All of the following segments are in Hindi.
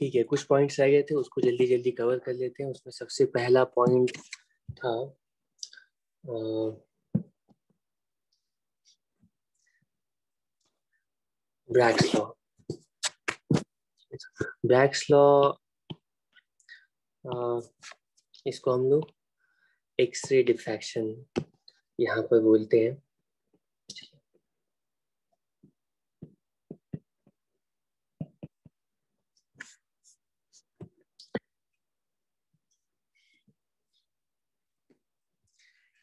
ठीक है, कुछ पॉइंट्स रह गए थे, उसको जल्दी जल्दी कवर कर लेते हैं। उसमें सबसे पहला पॉइंट था ब्रैग्स लॉ। ब्रैग्स लॉ इसको हम लोग एक्सरे डिफ्रैक्शन यहाँ पर बोलते हैं।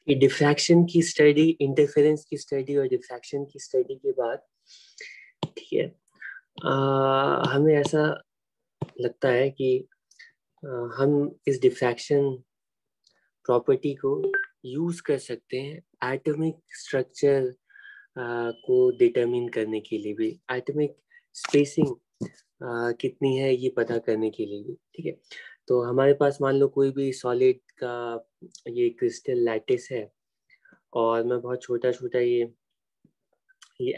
ये डिफ्रैक्शन की स्टडी, इंटरफेरेंस की स्टडी और डिफ्रैक्शन की स्टडी के बाद, ठीक है, हमें ऐसा लगता है कि हम इस डिफ्रैक्शन प्रॉपर्टी को यूज कर सकते हैं एटॉमिक स्ट्रक्चर को डिटरमिन करने के लिए भी, एटॉमिक स्पेसिंग कितनी है ये पता करने के लिए भी। ठीक है, तो हमारे पास मान लो कोई भी सॉलिड का ये क्रिस्टल लैटिस है और मैं बहुत छोटा छोटा ये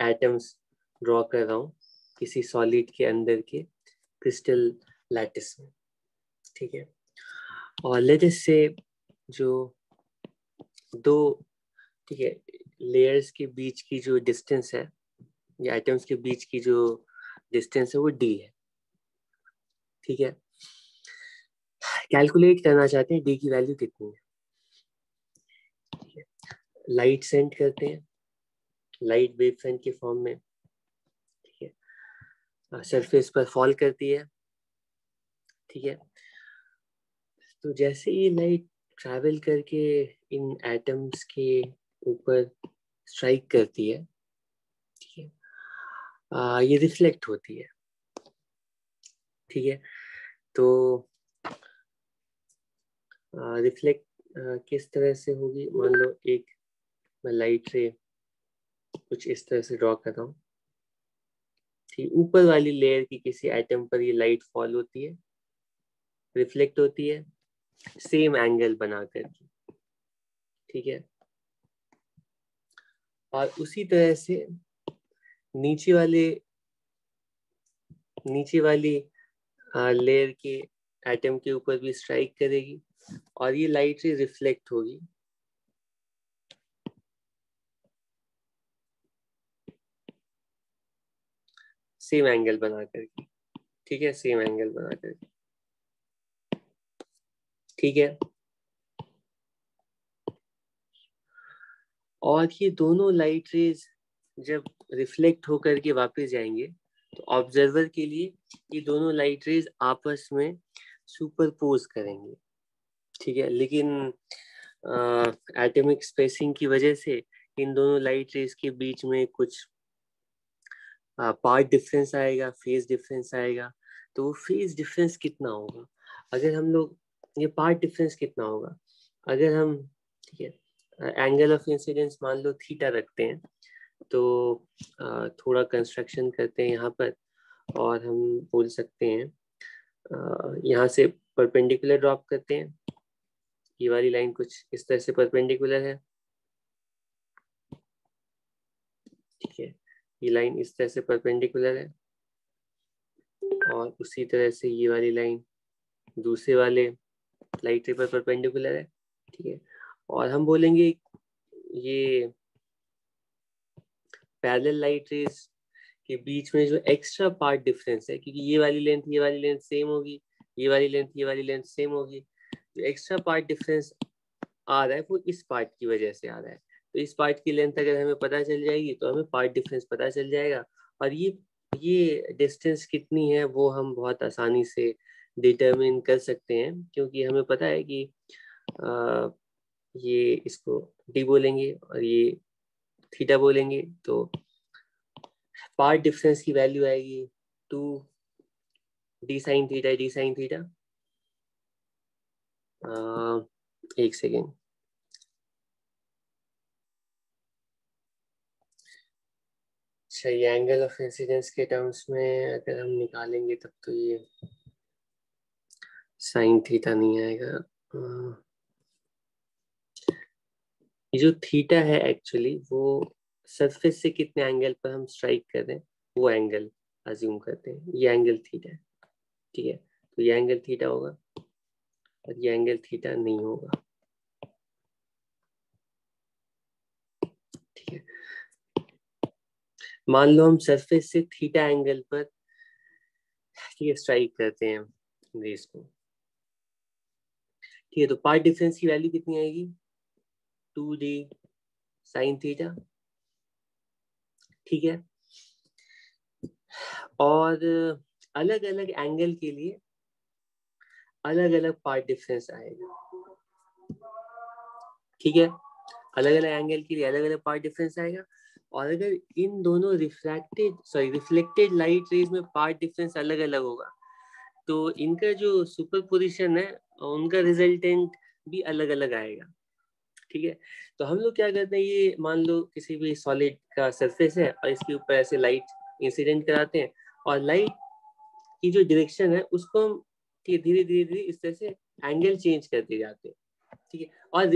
एटम्स ड्रॉ कर रहा हूँ किसी सॉलिड के अंदर के क्रिस्टल लैटिस में। ठीक है, और लेट अस से जो दो, ठीक है, लेयर्स के बीच की जो डिस्टेंस है या एटम्स के बीच की जो डिस्टेंस है वो d है। ठीक है, कैलकुलेट करना चाहते हैं d की वैल्यू कितनी है। ठीक है, लाइट सेंड करते हैं, लाइट वेव फ्रंट के फॉर्म में, ठीक है, सरफेस पर फॉल करती है। ठीक है, तो जैसे ये लाइट ट्रैवल करके इन एटम्स के ऊपर स्ट्राइक करती है, ठीक है, ये रिफ्लेक्ट होती है। ठीक है, तो रिफ्लेक्ट किस तरह से होगी, मान लो एक मैं लाइट से कुछ इस तरह से ड्रॉ कर रहा हूँ। ठीक, ऊपर वाली लेयर की किसी एटम पर ये लाइट फॉल होती है, रिफ्लेक्ट होती है सेम एंगल बना करके। ठीक है, और उसी तरह से नीचे वाली लेयर के एटम के ऊपर भी स्ट्राइक करेगी और ये लाइट से रिफ्लेक्ट होगी। सेम एंगल बना करके। ठीक है, सेम एंगल बना करके। ठीक है, और ये दोनों लाइट रेज जब रिफ्लेक्ट होकर के वापस जाएंगे तो ऑब्जर्वर के लिए ये दोनों लाइट रेज आपस में सुपरपोज करेंगे। ठीक है, लेकिन एटॉमिक स्पेसिंग की वजह से इन दोनों लाइट रेज के बीच में कुछ पार्ट डिफरेंस आएगा, फेज डिफरेंस आएगा। तो वो फेज डिफरेंस कितना होगा, अगर हम लोग ये पार्ट डिफरेंस कितना होगा अगर हम, ठीक है, एंगल ऑफ इंसिडेंस मान लो थीटा रखते हैं, तो थोड़ा कंस्ट्रक्शन करते हैं यहाँ पर और हम बोल सकते हैं यहाँ से परपेंडिकुलर ड्रॉप करते हैं। ये वाली लाइन कुछ इस तरह से परपेंडिकुलर है। ठीक है, ये लाइन इस तरह से परपेंडिकुलर है और उसी तरह से ये वाली लाइन दूसरे वाले लाइट रे पर परपेंडिकुलर है। ठीक है, और हम बोलेंगे ये पैरेलल लाइट रेज के बीच में जो एक्स्ट्रा पार्ट डिफरेंस है, क्योंकि ये वाली लेंथ सेम होगी, ये वाली लेंथ सेम होगी, जो एक्स्ट्रा पार्ट डिफरेंस आ रहा है वो इस पार्ट की वजह से आ रहा है। तो इस पार्ट की लेंथ अगर हमें पता चल जाएगी तो हमें पार्ट डिफरेंस पता चल जाएगा, और ये डिस्टेंस कितनी है वो हम बहुत आसानी से डिटरमिन कर सकते हैं, क्योंकि हमें पता है कि ये इसको डी बोलेंगे और ये थीटा बोलेंगे, तो पार्ट डिफरेंस की वैल्यू आएगी 2 एक सेकेंड। अच्छा, ये एंगल ऑफ इंसिडेंस के टर्म्स में अगर हम निकालेंगे तब तो ये साइन थीटा नहीं आएगा। ये जो थीटा है एक्चुअली वो सरफेस से कितने एंगल पर हम स्ट्राइक कर रहे हैं वो एंगल अज्यूम करते हैं, ये एंगल थीटा है। ठीक है, तो ये एंगल थीटा होगा और ये एंगल थीटा नहीं होगा। ठीक है, मान लो हम सरफेस से थीटा एंगल पर ठीक है स्ट्राइक करते हैं रेस को। ठीक है, तो पार्ट डिफरेंस की वैल्यू कितनी आएगी? 2d sine theta. ठीक है, और अलग अलग एंगल के लिए अलग अलग पार्ट डिफरेंस आएगा। ठीक है, अलग अलग एंगल के लिए अलग अलग पार्ट डिफरेंस आएगा। और अगर इन दोनों रिफ्लेक्टेड लाइट रेज में पार्ट डिफरेंस अलग अलग होगा तो इनका जो सुपरपोजिशन है उनका रिजल्टेंट भी अलग अलग आएगा। ठीक है, तो हम लोग क्या करते हैं, ये मान लो किसी भी सॉलिड का सरफेस है और इसके ऊपर ऐसे लाइट इंसिडेंट कराते हैं और लाइट की जो डायरेक्शन है उसको हम धीरे धीरे धीरे इस तरह से एंगल चेंज करते जाते हैं। ठीक है, और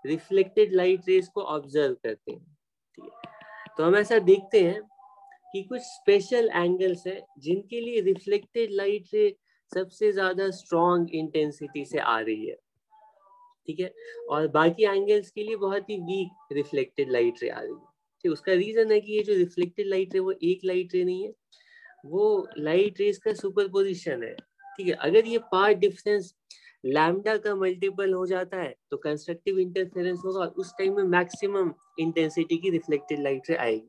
रिफ्लेक्टेड लाइट रेज को ऑब्जर्व करते हैं। ठीक है, तो हम ऐसा देखते हैं कि कुछ स्पेशल एंगल्स हैं जिनके लिए रिफ्लेक्टेड लाइट रे सबसे ज्यादा स्ट्रॉन्ग इंटेंसिटी से आ रही है। ठीक है, और बाकी एंगल्स के लिए बहुत ही वीक रिफ्लेक्टेड लाइट रे आ रही है। ठीक, उसका रीजन है कि ये जो रिफ्लेक्टेड लाइट रे वो एक लाइट रे नहीं है, वो लाइट रेज का सुपरपोजिशन है। ठीक है, अगर ये पार्ट डिफरेंस लैम्डा का मल्टीपल हो जाता है तो कंस्ट्रक्टिव इंटरफेरेंस होगा और उस टाइम में मैक्सिमम इंटेंसिटी की रिफ्लेक्टेड लाइट रे आएगी।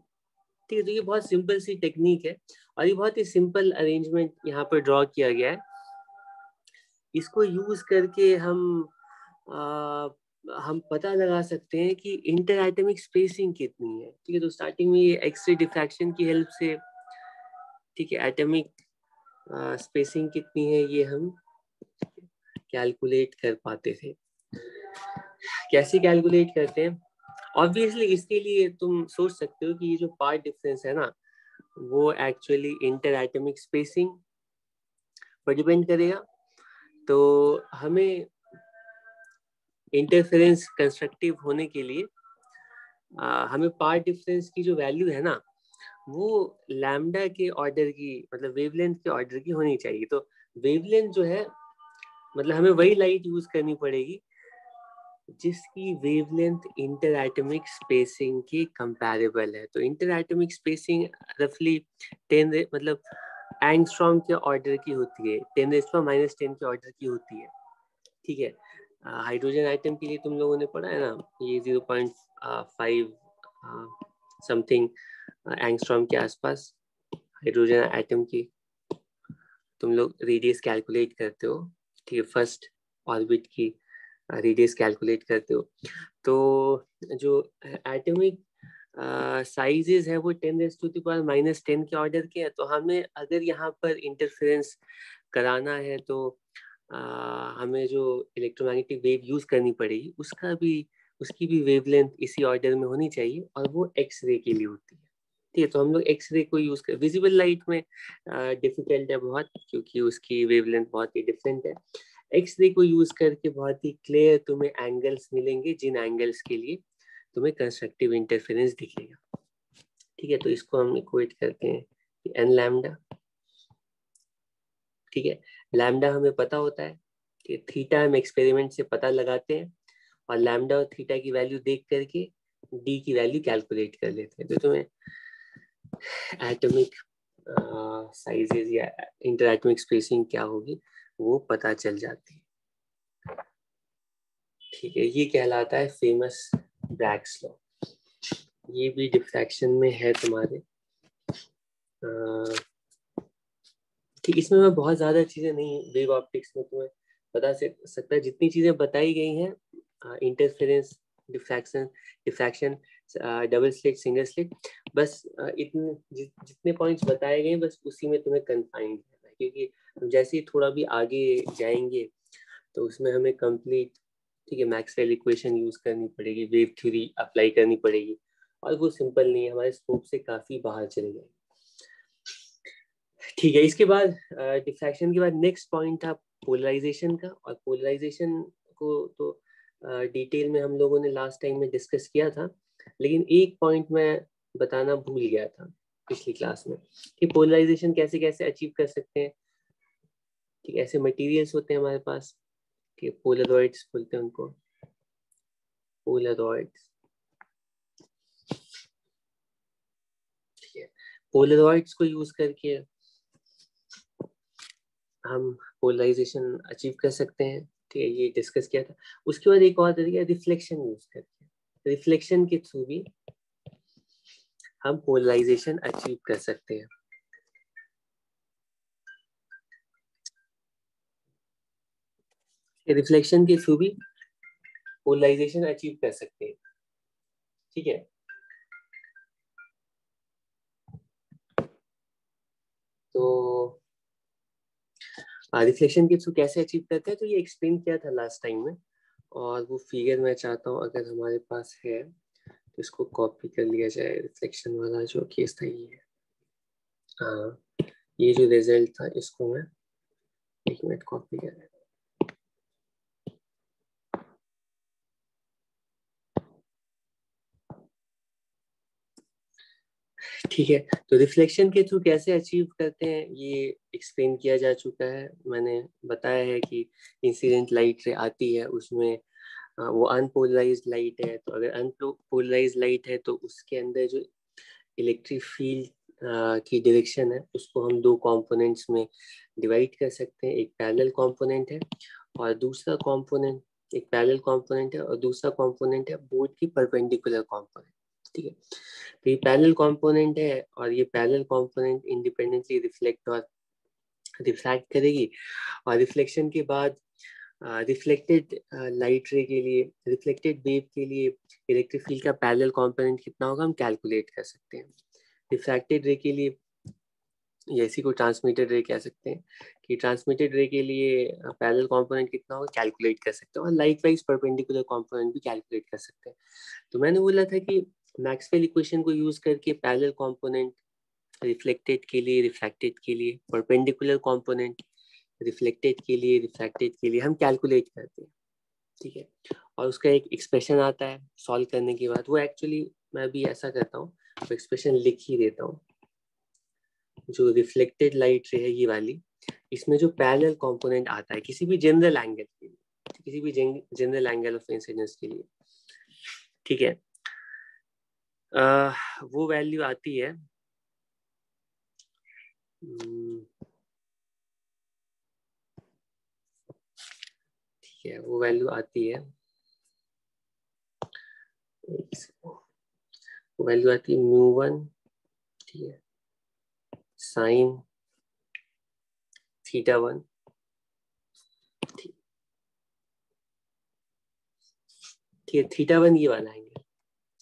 ठीक है, तो ये बहुत सिंपल सी टेक्निक है और ये बहुत ही सिंपल अरेंजमेंट यहाँ पर ड्रॉ किया गया है। इसको यूज करके हम पता लगा सकते हैं कि इंटर एटॉमिक स्पेसिंग कितनी है। ठीक है, तो स्टार्टिंग में ये एक्सरे डिफ्रैक्शन की हेल्प से ठीक है एटॉमिक स्पेसिंग कितनी है ये हम कैलकुलेट कर पाते थे। कैसे कैलकुलेट करते हैं? ऑब्वियसली इसके लिए तुम सोच सकते हो कि ये जो पार्ट डिफरेंस है ना वो एक्चुअली इंटर एटॉमिक स्पेसिंग पर डिपेंड करेगा। तो हमें इंटरफेरेंस कंस्ट्रक्टिव होने के लिए हमें पार्ट डिफरेंस की जो वैल्यू है ना वो लैम्डा के ऑर्डर की मतलब वेवलेंथ के ऑर्डर की होनी चाहिए। तो वेवलेंथ जो है मतलब हमें वही लाइट यूज करनी पड़ेगी जिसकी वेवलेंथ इंटर एटॉमिक स्पेसिंग की कंपैरेबल है। तो इंटर एटॉमिक स्पेसिंग रफली 10 मतलब एंगस्ट्रॉम के ऑर्डर की होती है, 10⁻⁻10 के ऑर्डर की होती है। ठीक है, हाइड्रोजन आइटम के लिए तुम लोगों ने पढ़ा है ना ये 0.5 समथिंग एंगस्ट्रॉम के आसपास हाइड्रोजन आइटम की तुम लोग रेडियस कैलकुलेट करते हो। ठीक है, फर्स्ट ऑर्बिट की रेडियस कैलकुलेट करते हो। तो जो एटॉमिक साइजेस है वो 10⁻⁻10 के ऑर्डर के हैं। तो हमें अगर यहाँ पर इंटरफेरेंस कराना है तो हमें जो इलेक्ट्रोमैग्नेटिक वेव यूज करनी पड़ेगी उसकी भी वेवलेंथ इसी ऑर्डर में होनी चाहिए और वो एक्स रे के लिए होती है। ठीक है, तो हम लोग एक्स रे को यूज कर विजिबल लाइट में डिफिकल्ट है बहुत क्योंकि उसकी वेवलेंथ बहुत ही डिफरेंट है। एक्स रे को यूज करके बहुत ही क्लियर तुम्हें एंगल्स मिलेंगे जिन एंगल्स के लिए तुम्हें कंस्ट्रक्टिव इंटरफेरेंस दिखेगा। ठीक है, तो इसको हम इक्वेट करते हैं कि एन लैम्डा। ठीक है, लैम्डा हमें पता होता है कि थीटा हम एक्सपेरिमेंट से पता लगाते हैं और लैम्डा और थीटा की वैल्यू देख करके डी की वैल्यू कैलकुलेट कर लेते हैं। तो तुम्हें एटॉमिक साइजेस या इंटर एटॉमिक स्पेसिंग क्या होगी वो पता चल जाती है। ठीक है, ये कहलाता है फेमस ब्रैग्स लॉ। ये भी डिफ्रैक्शन में है तुम्हारे। ठीक, इसमें मैं बहुत ज्यादा चीजें नहीं वेव ऑप्टिक्स में तुम्हें बता सकता है। जितनी चीजें बताई गई हैं interference diffraction double slit single slit बस इतने जितने पॉइंट्स बताए गए बस उसी में तुम्हें कन्फाइंड है क्योंकि हम जैसे ही थोड़ा भी आगे जाएंगे तो उसमें हमें कंप्लीट ठीक है मैक्सवेल इक्वेशन यूज करनी पड़ेगी, वेव थ्योरी अप्लाई करनी पड़ेगी और वो सिंपल नहीं है, हमारे स्कोप से काफी बाहर चले जाएंगे। ठीक है, इसके बाद डिफ्रैक्शन के बाद नेक्स्ट पॉइंट था पोलराइजेशन का। और पोलराइजेशन को तो डिटेल में हम लोगों ने लास्ट टाइम में डिस्कस किया था लेकिन एक पॉइंट मैं बताना भूल गया था। पिछली क्लास में कि पोलराइजेशन कैसे कैसे अचीव कर सकते हैं। ठीक, ऐसे मटेरियल्स होते हैं हमारे पास कि पोलरॉइड्स बोलते हैं उनको, पोलरॉइड्स। ठीक है, पोलरॉइड्स को यूज करके हम पोलराइजेशन अचीव कर सकते हैं। ठीक है, ये डिस्कस किया था। उसके बाद एक और तरीका है रिफ्लेक्शन यूज करके। रिफ्लेक्शन के थ्रू भी हम पोलराइजेशन अचीव कर सकते हैं। रिफ्लेक्शन के थ्रू भी पोलराइजेशन अचीव कर सकते हैं। ठीक है, तो रिफ्लेक्शन के थ्रू कैसे अचीव करते हैं तो ये एक्सप्लेन किया था लास्ट टाइम में, और वो फिगर मैं चाहता हूँ अगर हमारे पास है तो इसको कॉपी कर लिया जाए। रिफ्लेक्शन वाला जो केस था ये है, हाँ, ये जो रिजल्ट था इसको मैं एक मिनट कॉपी कर रहा हूँ। ठीक है, तो रिफ्लेक्शन के थ्रू कैसे अचीव करते हैं ये एक्सप्लेन किया जा चुका है। मैंने बताया है कि इंसिडेंट लाइट रे आती है, उसमें वो अनपोलराइज्ड लाइट है, तो अगर अनपोलराइज्ड लाइट है तो उसके अंदर जो इलेक्ट्रिक फील्ड की डायरेक्शन है उसको हम दो कंपोनेंट्स में डिवाइड कर सकते हैं। एक पैरेलल कंपोनेंट है और दूसरा कंपोनेंट, एक पैरेलल कंपोनेंट है और दूसरा कंपोनेंट है बोर्ड की परपेंडिकुलर कंपोनेंट। ठीक है, तो ये पैरेलल कंपोनेंट है और ये पैरेलल कंपोनेंट इंडिपेंडेंटली रिफ्लेक्ट और रिफ्रैक्ट करेगी, और रिफ्लेक्शन के बाद रिफ्लेक्टेड लाइट रे के लिए, रिफ्लेक्टेड वेव के लिए इलेक्ट्रिक फील्ड का पैरेलल कंपोनेंट कितना होगा हम कैलकुलेट कर सकते हैं। रिफ्रैक्टेड रे के लिए, या इसी को ट्रांसमिटेड रे कह सकते हैं, कि ट्रांसमिटेड रे के लिए पैरेलल कंपोनेंट कितना होगा कैलकुलेट कर सकते हैं, और लाइकवाइज परपेंडिकुलर कंपोनेंट भी कैलकुलेट कर सकते हैं। तो मैंने बोला था कि मैक्सवेल इक्वेशन को यूज करके पैरेलल कंपोनेंट रिफ्लेक्टेड के लिए, रिफ्रैक्टेड के लिए, परपेंडिकुलर कंपोनेंट रिफ्लेक्टेड के लिए, रिफ्रैक्टेड के लिए हम कैलकुलेट करते हैं। ठीक है, और उसका एक एक्सप्रेशन आता है सॉल्व करने के बाद। वो एक्चुअली मैं भी ऐसा करता हूँ, तो एक्सप्रेशन लिख ही देता हूँ। जो रिफ्लेक्टेड लाइट रे है ये वाली, इसमें जो पैरेलल कंपोनेंट आता है किसी भी जनरल एंगल के लिए, किसी भी जनरल एंगल ऑफ इंसिडेंस के लिए, ठीक है, वो वैल्यू आती है ठीक है, वो वैल्यू आती है, वो वैल्यू आती है μ1, ठीक है, साइन θ1, ठीक है, θ1 ये वाला एंगल,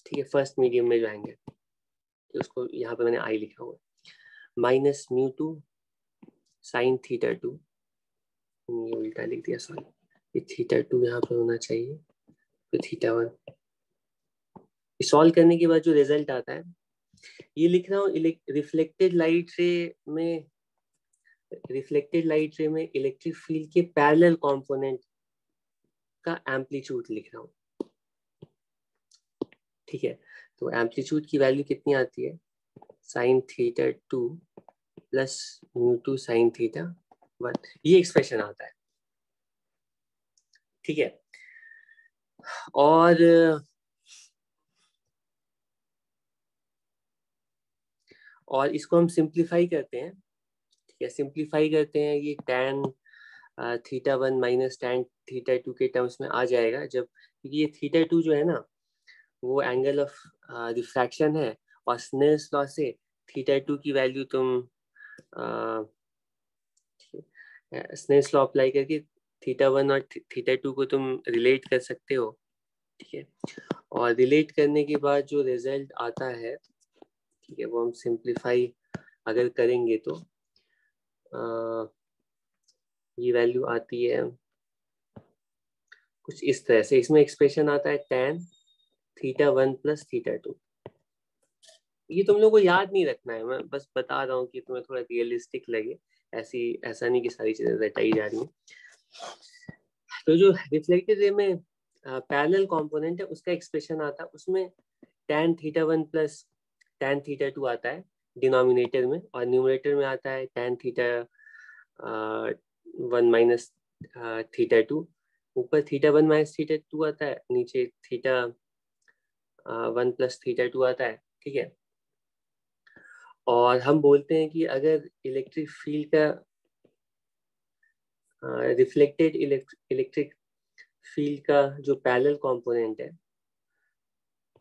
ठीक है, फर्स्ट मीडियम में जो एंगल, उसको यहाँ पे मैंने आई लिखा हुआ है, माइनस μ2 साइन θ2, ये उल्टा लिख दिया सॉरी, ये θ2 यहाँ पे होना चाहिए, तो θ1। सॉल्व करने के बाद जो रिजल्ट आता है ये लिख रहा हूँ, रिफ्लेक्टेड लाइट रे में, रिफ्लेक्टेड लाइट रे में इलेक्ट्रिक फील्ड के पैरेलल कंपोनेंट का एम्पलीट्यूड लिख रहा हूँ। ठीक है, तो एम्पलीट्यूड की वैल्यू कितनी आती है, साइन θ2 प्लस μ2 साइन θ1, ये एक्सप्रेशन आता है। ठीक है, और इसको हम सिंप्लीफाई करते हैं। ठीक है, सिंप्लीफाई करते हैं, ये tan θ1 माइनस tan θ2 के टर्म्स में आ जाएगा, जब, क्योंकि ये θ2 जो है ना वो एंगल ऑफ रिफ्रैक्शन है, और स्नेल्स लॉ से θ2 की वैल्यू तुम स्नेल्स लॉ अप्लाई करके θ1 और θ2 को तुम रिलेट कर सकते हो। ठीक है, और रिलेट करने के बाद जो रिजल्ट आता है, ठीक है, वो हम सिंप्लीफाई अगर करेंगे तो ये वैल्यू आती है कुछ इस तरह से। इसमें एक्सप्रेशन आता है tan θ1 प्लस θ2। ये तुम लोगों को याद नहीं रखना है, मैं बस बता रहा हूँ कि तुम्हें थोड़ा रियलिस्टिक लगे, ऐसा नहीं कि सारी चीजें रटाई जा रही हैं। तो जो रिफ्लेक्टेड रे में पैरेलल कंपोनेंट है उसका एक्सप्रेशन आता है, उसमें tan θ1 प्लस tan θ2 आता है, डिनोमिनेटर में, और न्यूमरेटर में आता है tan थीटा 1 माइनस थीटा 2, ऊपर थीटा 1 माइनस थीटा 2 आता है, नीचे थीटा 1 प्लस थीटा 2 आता है, ठीक है। और हम बोलते हैं कि अगर इलेक्ट्रिक फील्ड का रिफ्लेक्टेड इलेक्ट्रिक फील्ड का जो पैरेलल कंपोनेंट है,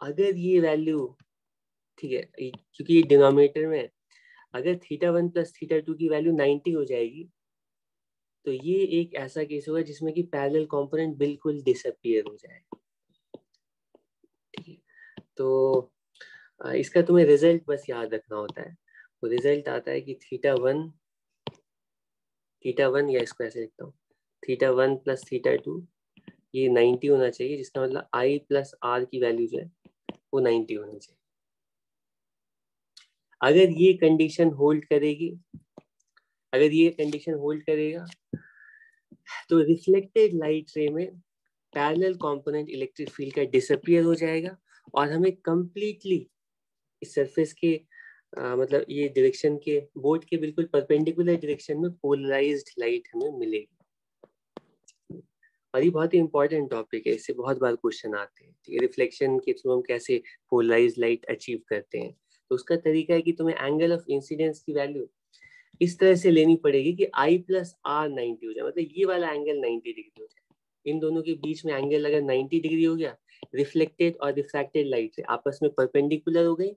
अगर ये वैल्यू, ठीक है, क्योंकि ये डिनोमिनेटर में है, अगर थीटा 1 प्लस थीटा 2 की वैल्यू 90 हो जाएगी, तो ये एक ऐसा केस होगा जिसमें कि पैरेलल कंपोनेंट बिल्कुल डिसअपीयर हो जाएगा, ठीक है। तो इसका तुम्हें रिजल्ट बस याद रखना होता है। वो रिजल्ट आता है कि थीटा वन, या इसको ऐसे लिखता हूँ, थीटा 1 प्लस थीटा 2 ये 90 होना चाहिए, जिसका मतलब आई प्लस आर की वैल्यू जो है वो 90 होनी चाहिए। अगर ये कंडीशन होल्ड करेगी, अगर ये कंडीशन होल्ड करेगा, तो रिफ्लेक्टेड लाइट रे में पैरेलल कंपोनेंट इलेक्ट्रिक फील्ड का डिसअपीयर हो जाएगा, और हमें कंप्लीटली इस सरफेस के मतलब ये डायरेक्शन के, बोर्ड के बिल्कुल परपेंडिकुलर डायरेक्शन में पोलराइज्ड लाइट हमें मिलेगी। और ये बहुत ही इंपॉर्टेंट टॉपिक है, इससे बहुत बार क्वेश्चन आते हैं, ठीक है। रिफ्लेक्शन के थ्रू हम कैसे पोलराइज्ड लाइट अचीव करते हैं, तो उसका तरीका है कि तुम्हें एंगल ऑफ इंसिडेंस की वैल्यू इस तरह से लेनी पड़ेगी कि आई प्लस आर 90 हो जाए, मतलब ये वाला एंगल 90 डिग्री हो जाए। इन दोनों के बीच में एंगल अगर 90 डिग्री हो गया, रिफ्लेक्टेड और रिफ्रैक्टेड लाइट आपस में परपेंडिकुलर हो गई,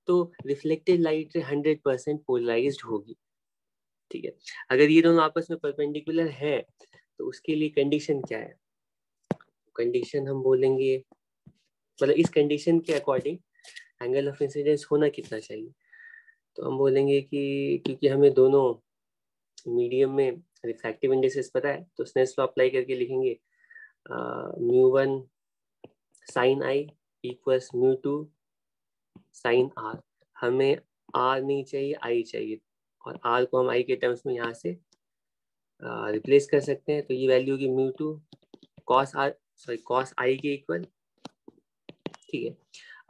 तो रिफ्लेक्टेड लाइट 100% पोलराइज्ड होगी, ठीक है। अगर ये दोनों आपस में परपेंडिकुलर है, तो उसके लिए कंडीशन क्या है, कंडीशन हम बोलेंगे, मतलब इस कंडीशन के अकॉर्डिंग एंगल ऑफ इंसिडेंस होना कितना चाहिए, तो हम बोलेंगे कि क्योंकि हमें दोनों मीडियम में रिफ्रैक्टिव इंडेक्सेस पता है, तो स्नेल्स लॉ अप्लाई करके लिखेंगे μ1 sine i equals μ2 sine r. हमें आर नहीं चाहिए, आई चाहिए, और आर को हम आई के टर्म्स में यहाँ से रिप्लेस कर सकते हैं, तो ये वैल्यू होगी μ2 कॉस आर, सॉरी कॉस आई के इक्वल, ठीक है।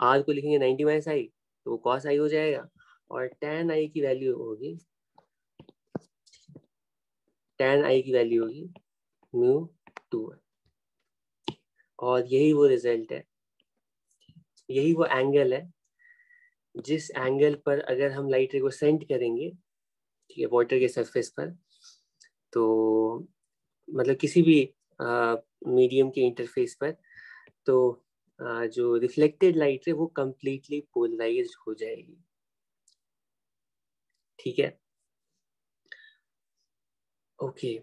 आर को लिखेंगे 90 माइनस आई, तो वो कॉस आई हो जाएगा, और tan आई की वैल्यू होगी, tan आई की वैल्यू होगी μ2, और यही वो रिजल्ट है, यही वो एंगल है जिस एंगल पर अगर हम लाइट रे को सेंड करेंगे, ठीक है, वाटर के सरफेस पर, तो मतलब किसी भी मीडियम के इंटरफेस पर, तो जो रिफ्लेक्टेड लाइट है वो कंप्लीटली पोलराइज्ड हो जाएगी, ठीक है। ओके,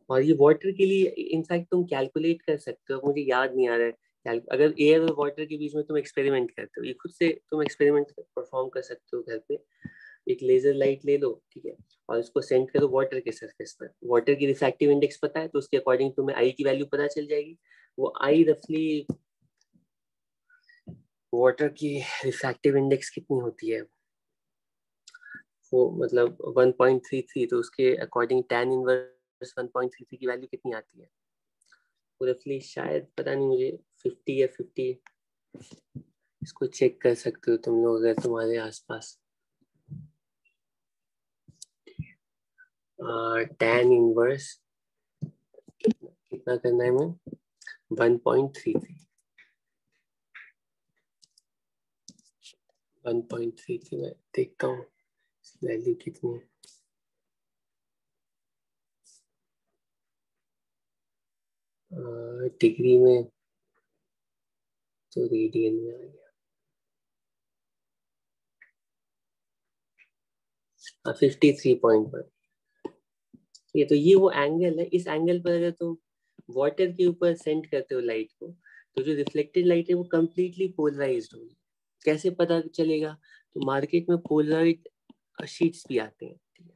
और ये वाटर के लिए इनफैक्ट तुम कैलकुलेट कर सकते हो, मुझे याद नहीं आ रहा है, अगर एयर और वाटर के बीच में तुम एक्सपेरिमेंट करते हो, ये खुद से तुम एक्सपेरिमेंट परफॉर्म कर सकते हो घर पे। एक लेजर लाइट ले लो, ठीक है, और उसको सेंड करो वाटर के सरफेस पर। वाटर की रिफ्रैक्टिव इंडेक्स पता है, तो उसके अकॉर्डिंग तुम्हें आई की वैल्यू पता चल जाएगी। वो आई रफली, वाटर की रिफ्रैक्टिव इंडेक्स कितनी होती है, वो मतलब 1.33, तो उसके अकॉर्डिंग tan इनवर्स 1.33 की वैल्यू कितनी आती है, वो रफली शायद पता नहीं मुझे 50 या 50, इसको चेक कर सकते हो तुम लोग अगर तुम्हारे आसपास। tan इनवर्स कितना करना है, मैं 1.33 मैं देखता हूँ वैल्यू कितनी है। डिग्री में तो रेडियन में आ गया, 53.1। ये तो ये वो एंगल है, इस एंगल पर अगर तुम वाटर के ऊपर सेंड करते हो लाइट को, तो जो रिफ्लेक्टेड लाइट है वो कंप्लीटली पोलराइज्ड होगी। कैसे पता चलेगा, तो मार्केट में पोलराइड शीट्स भी आते हैं, ठीक है,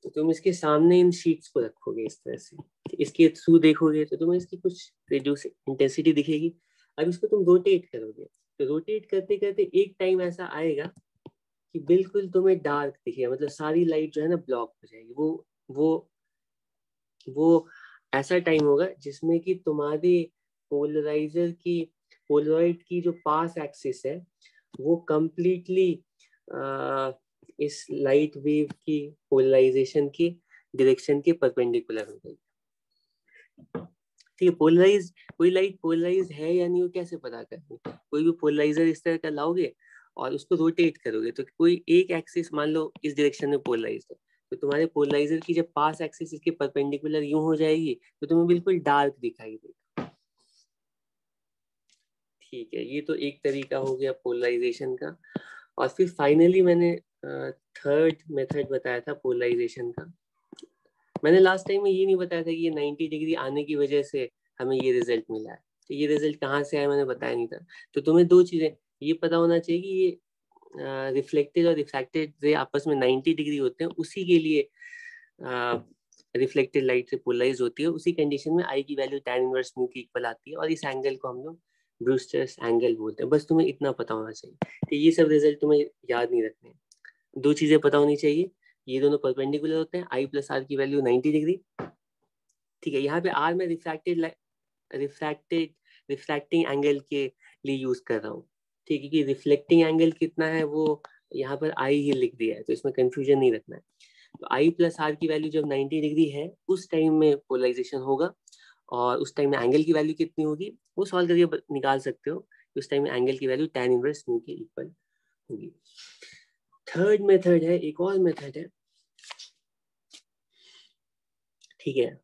तो तुम इसके सामने इन शीट्स को रखोगे इस तरह से, इसके थ्रू देखोगे तो तुम्हें इसकी कुछ रिड्यूस इंटेंसिटी दिखेगी। अब इसको तुम रोटेट करोगे, तो रोटेट करते करते एक टाइम ऐसा आएगा कि बिल्कुल तुम्हें डार्क दिखेगा, मतलब सारी लाइट जो है ना ब्लॉक हो जाएगी। वो वो ऐसा टाइम होगा जिसमें कि तुम्हारी पोलराइजर की, पोलराइड की जो पास एक्सिस है वो कंप्लीटली इस लाइट वेव की पोलराइजेशन की डायरेक्शन के परपेंडिकुलर हो गई। ठीक है, पोलराइज, कोई लाइट पोलराइज है या नहीं वो कैसे पता करेंगे? कोई भी पोलराइजर इस तरह का लाओगे और उसको रोटेट करोगे तो कोई एक एक्सिस मान लो इस डायरेक्शन में पोलराइज है, तो तुम्हारे पोलराइजर की जब पास एक्सिस इसके परपेंडिकुलर यूं हो जाएगी तो तुम्हें बिल्कुल डार्क दिखाई देगा। ठीक है, ये तो एक तरीका हो गया पोलराइजेशन का। और फिर फाइनली मैंने थर्ड मेथड बताया था पोलराइजेशन का। मैंने लास्ट टाइम में ये नहीं बताया था कि ये 90 डिग्री आने की वजह से हमें ये रिजल्ट मिला है। तो ये रिजल्ट कहाँ से आया मैंने बताया नहीं था। तो तुम्हें दो चीजें ये पता होना चाहिए कि ये रिफ्लेक्टेड और रिफ्रैक्टेड रे आपस में 90 डिग्री होते हैं, उसी के लिए रिफ्लेक्टेड लाइट से पोलराइज होती है। उसी कंडीशन में आई की वैल्यू tan इनवर्स म्यू की इक्वल आती है और इस एंगल को हम लोग ब्रूस्टर्स एंगल बोलते हैं। बस तुम्हें इतना पता होना चाहिए कि ये सब रिजल्ट तुम्हें याद नहीं रखने। दो चीजें पता होनी चाहिए, ये दोनों परपेंडिकुलर होते हैं, आई प्लस आर की वैल्यू 90 डिग्री। ठीक है, यहाँ पे आर में रिफ्रैक्टेड रिफ्रैक्टिंग एंगल के लिए यूज कर रहा हूँ। ठीक है, कि रिफ्लेक्टिंग एंगल कितना है वो यहाँ पर आई ही लिख दिया है, तो इसमें कंफ्यूजन नहीं रखना है। तो आई प्लस आर की वैल्यू जब 90 डिग्री है उस टाइम में पोलराइजेशन होगा, और उस टाइम में एंगल की वैल्यू कितनी होगी वो सॉल्व करके निकाल सकते हो। उस टाइम में एंगल की वैल्यू tan इनवर्स म्यू के इक्वल होगी। थर्ड मेथड है, एक और मेथड है। ठीक है,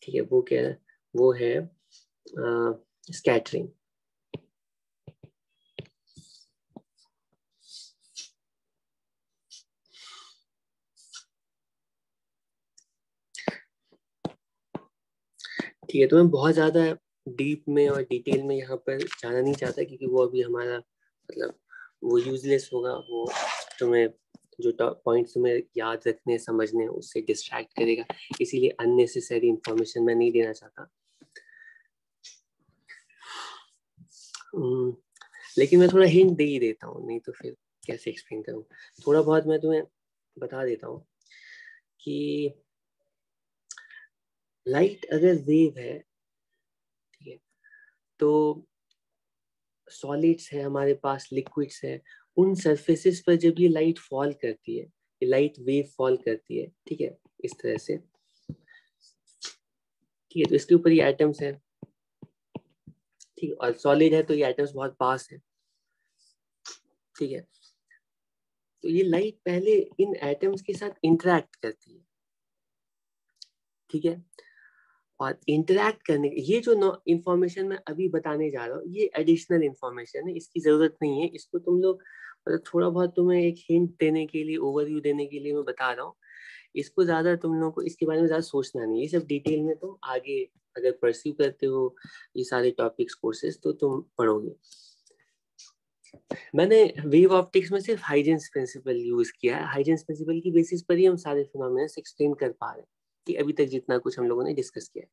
ठीक है, वो क्या है, वो है स्कैटरिंग। ठीक है, तो मैं बहुत ज्यादा डीप में और डिटेल में यहाँ पर जाना नहीं चाहता, क्योंकि वो अभी हमारा मतलब वो यूजलेस होगा। वो तुम्हें जो पॉइंट्स तुम्हें याद रखने समझने उससे डिस्ट्रैक्ट करेगा, इसीलिए अननेसेसरी इंफॉर्मेशन मैं नहीं देना चाहता। लेकिन मैं थोड़ा हिंट दे ही देता हूँ, नहीं तो फिर कैसे एक्सप्लेन करूँ। थोड़ा बहुत मैं तुम्हें बता देता हूँ कि लाइट अगर वेव है, ठीक है, तो सॉलिड्स है हमारे पास, लिक्विड्स है, उन सरफेसेस पर जब ये लाइट फॉल करती है, ये लाइट वेव फॉल करती है, ठीक है, इस तरह से, ठीक है, तो इसके ऊपर ये एटम्स है, ठीक है, और सॉलिड है तो ये एटम्स बहुत पास है, ठीक है। तो ये लाइट पहले इन एटम्स के साथ इंटरेक्ट करती है, ठीक है, और इंटरेक्ट करने ये जो इंफॉर्मेशन मैं अभी बताने जा रहा हूँ ये एडिशनल इंफॉर्मेशन है, इसकी जरूरत नहीं है। इसको तुम लोग मतलब थोड़ा बहुत तुम्हें एक हिंट देने के लिए, ओवरव्यू देने के लिए मैं बता रहा हूँ। इसको ज्यादा तुम लोगों को इसके बारे में ज्यादा सोचना नहीं है, ये सब डिटेल में तुम आगे अगर परस्यू करते हो ये सारे टॉपिक्स कोर्सेज तो तुम पढ़ोगे। मैंने वेव ऑप्टिक्स में सिर्फ हाइजेंस प्रिंसिपल यूज किया है। हाइजेंस प्रिंसिपल की बेसिस पर ही हम सारे फिनोमेना एक्सप्लेन कर पा रहे हैं कि अभी तक जितना कुछ हम लोगों ने डिस्कस किया है।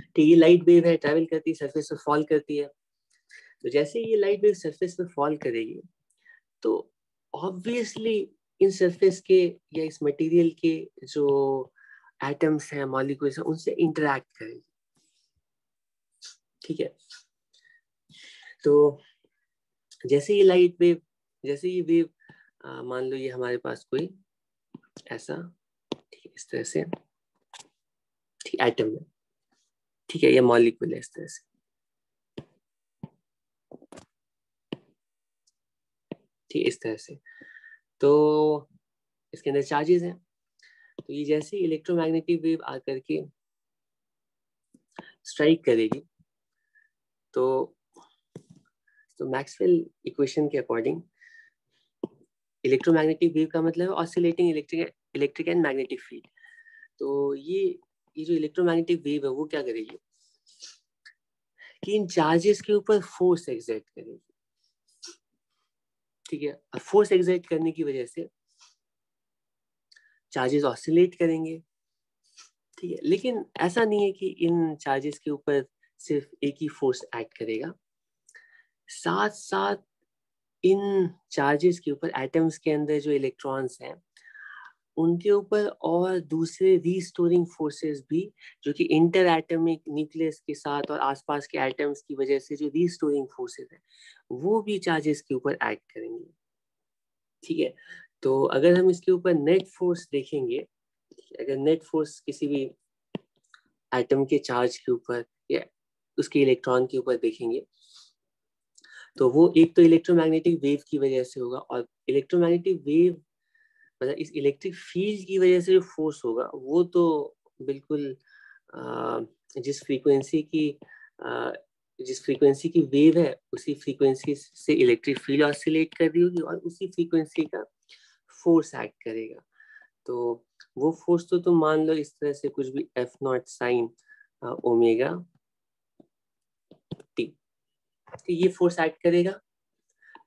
ठीक, ये लाइट वेव है, ट्रैवल करती है, सरफेस पर फॉल करती है। तो जैसे ये लाइट वेव सरफेस पर फॉल करेगी तो ऑब्वियसली इन सरफेस के या इस मटेरियल के जो एटम्स हैं, मॉलिक्यूल्स हैं, उनसे इंटरेक्ट करेगी, ठीक है। तो जैसे ये लाइट वेव, जैसे ये वेव मान लो ये हमारे पास कोई ऐसा, ठीक है, इस तरह से, ठीक, एटम है, ठीक है, ये मॉलिक्यूल है इस तरह से, ठीक, इस तरह से। तो इसके अंदर चार्जेस हैं। तो ये जैसे इलेक्ट्रोमैग्नेटिक वेव आकर के स्ट्राइक करेगी तो मैक्सवेल इक्वेशन के अकॉर्डिंग इलेक्ट्रोमैग्नेटिक वेव का मतलब है oscillating electric and magnetic field. तो ये जो इलेक्ट्रोमैग्नेटिक वेव है वो क्या करेगी कि इन चार्जेस के ऊपर फोर्स एक्सर्ट करेगी, ठीक है। अब फोर्स एक्सर्ट करने की वजह से चार्जेस ऑसिलेट करेंगे, ठीक है। लेकिन ऐसा नहीं है कि इन चार्जेस के ऊपर सिर्फ एक ही फोर्स एक्ट करेगा, साथ साथ इन चार्जेस के ऊपर एटम्स के अंदर जो इलेक्ट्रॉन्स हैं उनके ऊपर और दूसरे रीस्टोरिंग फोर्सेस भी, जो कि इंटर एटमिक न्यूक्लियस के साथ और आसपास के एटम्स की वजह से जो रीस्टोरिंग फोर्सेस है, वो भी चार्जेस के ऊपर एक्ट करेंगे। ठीक है, तो अगर हम इसके ऊपर नेट फोर्स देखेंगे, अगर नेट फोर्स किसी भी एटम के चार्ज के ऊपर या उसके इलेक्ट्रॉन के ऊपर देखेंगे, तो वो एक तो इलेक्ट्रोमैग्नेटिक वेव की वजह से होगा, और इलेक्ट्रोमैग्नेटिक वेव मतलब इस इलेक्ट्रिक फील्ड की वजह से जो फोर्स होगा वो तो बिल्कुल जिस फ्रीक्वेंसी की वेव है उसी फ्रीक्वेंसी से इलेक्ट्रिक फील्ड ऑसिलेट कर रही होगी और उसी फ्रीक्वेंसी का फोर्स एक्ट करेगा। तो वो फोर्स तो तुम मान लो इस तरह से कुछ भी F not sine omega T, तो ये फोर्स एक्ट करेगा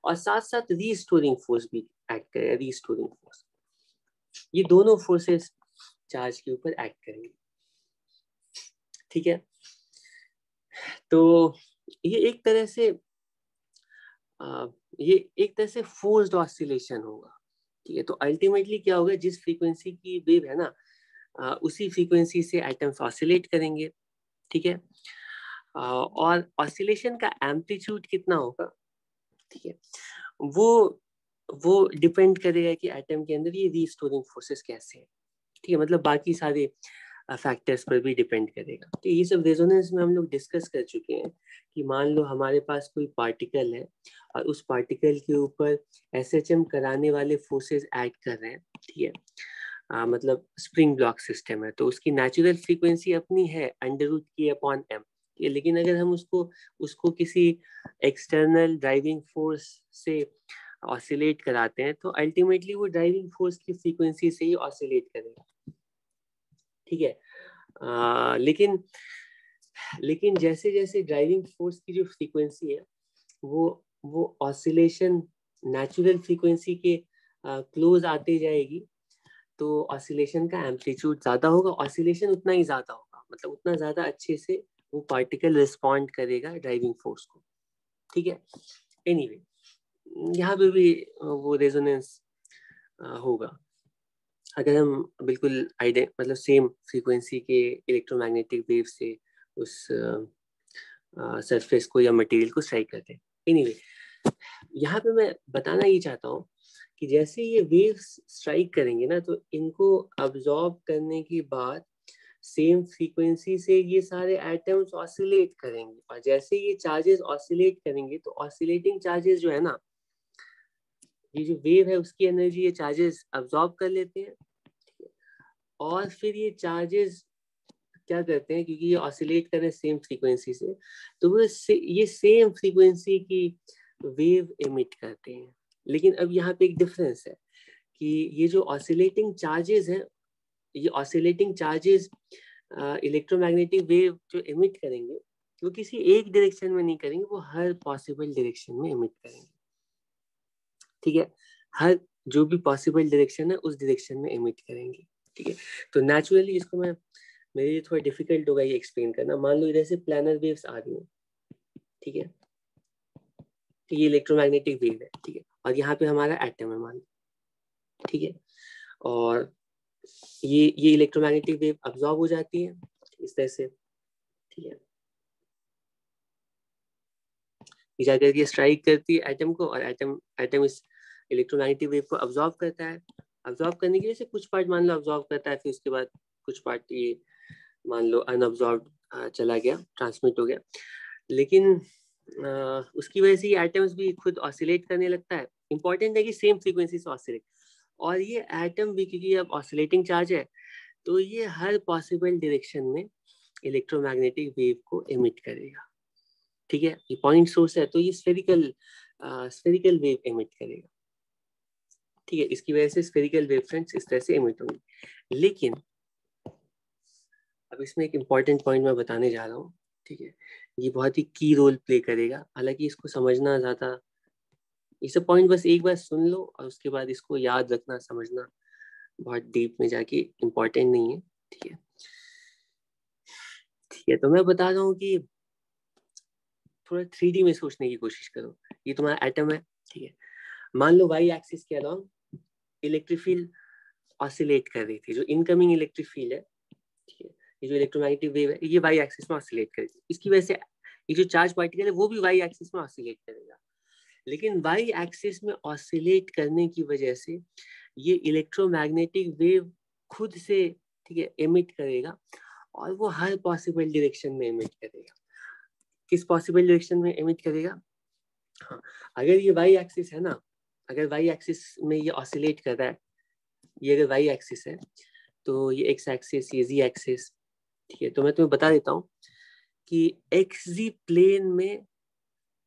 और साथ साथ रीस्टोरिंग फोर्स भी एक्ट करेगा। रीस्टोरिंग फोर्स, ये दोनों फोर्सेस चार्ज के ऊपर एक्ट करेंगे। ठीक है, तो ये एक तरह से फोर्स्ड ऑसिलेशन होगा। ठीक है, तो अल्टीमेटली क्या होगा, जिस फ्रीक्वेंसी की वेव है ना, उसी फ्रीक्वेंसी से एटम्स ऑसिलेट करेंगे। ठीक है, और ऑसिलेशन का एम्पलीट्यूड कितना होगा, ठीक है, वो डिपेंड करेगा कि एटम के अंदर ये रीस्टोरिंग फोर्सेस कैसे हैं। ठीक है, मतलब बाकी सारे फैक्टर्स पर भी डिपेंड करेगा। तो ये सब रेजोनेंस में हम लोग डिस्कस कर चुके हैं कि मान लो हमारे पास कोई पार्टिकल है और उस पार्टिकल के ऊपर एसएचएम कराने वाले फोर्सेस एक्ट कर रहे हैं। ठीक है, मतलब स्प्रिंग ब्लॉक सिस्टम है, तो उसकी नेचुरल फ्रीक्वेंसी अपनी है √k/m। लेकिन अगर हम उसको किसी एक्सटर्नल ड्राइविंग फोर्स से ऑसिलेट कराते हैं तो अल्टीमेटली वो ड्राइविंग फोर्स की फ्रीक्वेंसी से ही ऑसिलेट करेगा। ठीक है, लेकिन जैसे जैसे ड्राइविंग फोर्स की जो फ्रीक्वेंसी है वो ऑसिलेशन नेचुरल फ्रीक्वेंसी के क्लोज आते जाएगी, तो ऑसिलेशन का एम्पलीट्यूड ज्यादा होगा, ऑसिलेशन उतना ही ज्यादा होगा, मतलब उतना ज्यादा अच्छे से वो पार्टिकल रिस्पॉन्ड करेगा ड्राइविंग फोर्स को। ठीक है, एनीवे यहाँ पे भी वो रेजोनेंस होगा अगर हम बिल्कुल मतलब सेम फ्रीक्वेंसी के इलेक्ट्रोमैग्नेटिक वेव से उस सरफेस को या मटेरियल को स्ट्राइक करते हैं। एनीवे यहाँ पे मैं बताना ये चाहता हूँ कि जैसे ये वेव्स स्ट्राइक करेंगे ना, तो इनको अब्सॉर्ब करने के बाद सेम फ्रीक्वेंसी से ये सारे एटम्स ऑसिलेट करेंगे, और जैसे ये चार्जेस ऑसिलेट करेंगे तो ऑसिलेटिंग चार्जेस जो है ना, ये जो वेव है उसकी एनर्जी ये चार्जेस अब्सॉर्ब कर लेते हैं, और फिर ये चार्जेस क्या करते हैं, क्योंकि ये ऑसिलेट कर रहे हैं सेम फ्रीक्वेंसी से, तो वो ये सेम फ्रीक्वेंसी की वेव एमिट करते हैं। लेकिन अब यहाँ पे एक डिफरेंस है कि ये जो ऑसिलेटिंग चार्जेस हैं, ये ऑसिलेटिंग चार्जेस इलेक्ट्रोमैग्नेटिक वेव जो एमिट करेंगे वो किसी एक डायरेक्शन में नहीं करेंगे, वो हर पॉसिबल डायरेक्शन में एमिट करेंगे। ठीक है, हर जो भी पॉसिबल डायरेक्शन है उस डायरेक्शन में एमिट करेंगे। ठीक है, तो नेचुरली इसको मेरे लिए थोड़ा डिफिकल्ट होगा ये एक्सप्लेन करना। मान लो इधर से प्लैनर वेव्स आ रही हैं, ठीक है, तो ये इलेक्ट्रोमैग्नेटिक वेव है। ठीक है, और यहाँ पे हमारा एटम है मान लो, ठीक है, और ये इलेक्ट्रोमैग्नेटिक वेव अब्सॉर्ब हो जाती है इस तरह से। ठीक है, ये जाकर ये स्ट्राइक करती है एटम को, और एटम इस इलेक्ट्रोमैग्नेटिक वेव को अब्सॉर्ब करता है। अब्सॉर्ब करने की वजह से कुछ पार्ट मान लो अब्सॉर्ब करता है, फिर उसके बाद कुछ पार्ट ये मान लो अनअब्सॉर्ब चला गया, ट्रांसमिट हो गया। लेकिन उसकी वजह से ये एटम्स भी खुद ऑसिलेट करने लगता है। इंपॉर्टेंट है कि सेम फ्रीक्वेंसी से ऑसिलेट, और ये एटम भी क्योंकि अब ऑसिलेटिंग चार्ज है तो ये हर पॉसिबल डायरेक्शन में इलेक्ट्रोमैग्नेटिक वेव को एमिट करेगा। ठीक है, ये पॉइंट सोर्स है तो ये स्फेरिकल वेव एमिट करेगा। ठीक है, इसकी वजह से स्फेरिकल वेव फ्रंट्स इस तरह से एमिट होंगे। लेकिन अब इसमें एक इम्पॉर्टेंट पॉइंट मैं बताने जा रहा हूँ। ठीक है, ये बहुत ही की रोल प्ले करेगा, हालांकि इसको समझना ज्यादा, ये सब पॉइंट बस एक बार सुन लो और उसके बाद इसको याद रखना समझना बहुत डीप में जाके इम्पोर्टेंट नहीं है। ठीक है, ठीक है, तो मैं बता रहा हूँ कि थोड़ा 3D में सोचने की कोशिश करो। ये तुम्हारा एटम है, ठीक है, मान लो वाई एक्सिस के अलॉन्ग इलेक्ट्रिक फील्ड ऑसिलेट कर रही थी, जो इनकमिंग इलेक्ट्रिक फील्ड है, ठीक है, ये जो इलेक्ट्रोमैग्नेटिक वेव है ये वाई एक्सिस में ऑसिलेट करेगी, इसकी वजह से ये जो चार्ज पार्टिकल है वो भी वाई एक्सिस में ऑसिलेट करेगा। लेकिन वाई एक्सिस में ऑसिलेट करने की वजह से ये इलेक्ट्रोमैग्नेटिक वेव खुद से, ठीक है, एमिट करेगा, और वो हर पॉसिबल डायरेक्शन में एमिट करेगा। किस पॉसिबल डायरेक्शन में एमिट करेगा? हाँ, अगर ये वाई एक्सिस है ना, अगर वाई एक्सिस में ये ऑसिलेट कर रहा है, ये अगर वाई एक्सिस है तो ये एक्स एक्सिस, ये जी एक्सिस, ठीक है, तो मैं तुम्हें बता देता हूँ कि एक्स जी प्लेन में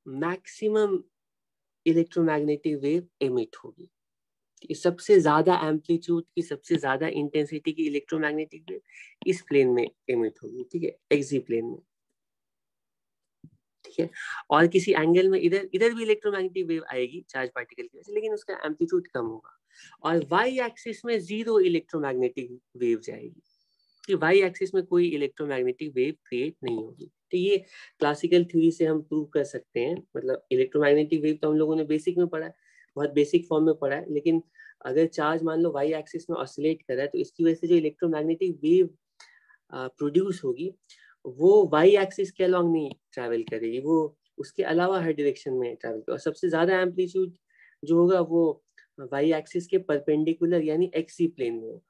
मैक्सिमम इलेक्ट्रोमैग्नेटिक वेव एमिट होगी। सबसे ज्यादा एम्पलीट्यूड की, सबसे ज्यादा इंटेंसिटी की इलेक्ट्रोमैग्नेटिक वेव इस प्लेन में एमिट होगी, ठीक है, एक्स प्लेन में, ठीक है। और किसी एंगल में इधर इधर भी इलेक्ट्रोमैग्नेटिक वेव आएगी चार्ज पार्टिकल की वजह से, लेकिन उसका एम्पलीट्यूड कम होगा। और वाई एक्सिस में जीरो इलेक्ट्रोमैग्नेटिक वेव जाएगी, कि वाई एक्सिस में कोई इलेक्ट्रोमैग्नेटिक वेव क्रिएट नहीं होगी। तो ये क्लासिकल थ्योरी से हम प्रूव कर सकते हैं। मतलब इलेक्ट्रोमैग्नेटिक वेव तो हम लोगों ने बेसिक में पढ़ा है, बहुत बेसिक फॉर्म में पढ़ा है, लेकिन अगर चार्ज मान लो वाई एक्सिस में ऑसिलेट कर रहा है तो इसकी वजह से जो इलेक्ट्रोमैग्नेटिक वेव प्रोड्यूस होगी वो वाई एक्सिस के अलॉन्ग नहीं ट्रैवल करेगी, वो उसके अलावा हर डायरेक्शन में ट्रैवल करेगी। और सबसे ज्यादा एम्पलीट्यूड जो होगा वो वाई एक्सिस के परपेंडिकुलर यानी एक्सी प्लेन में होगा,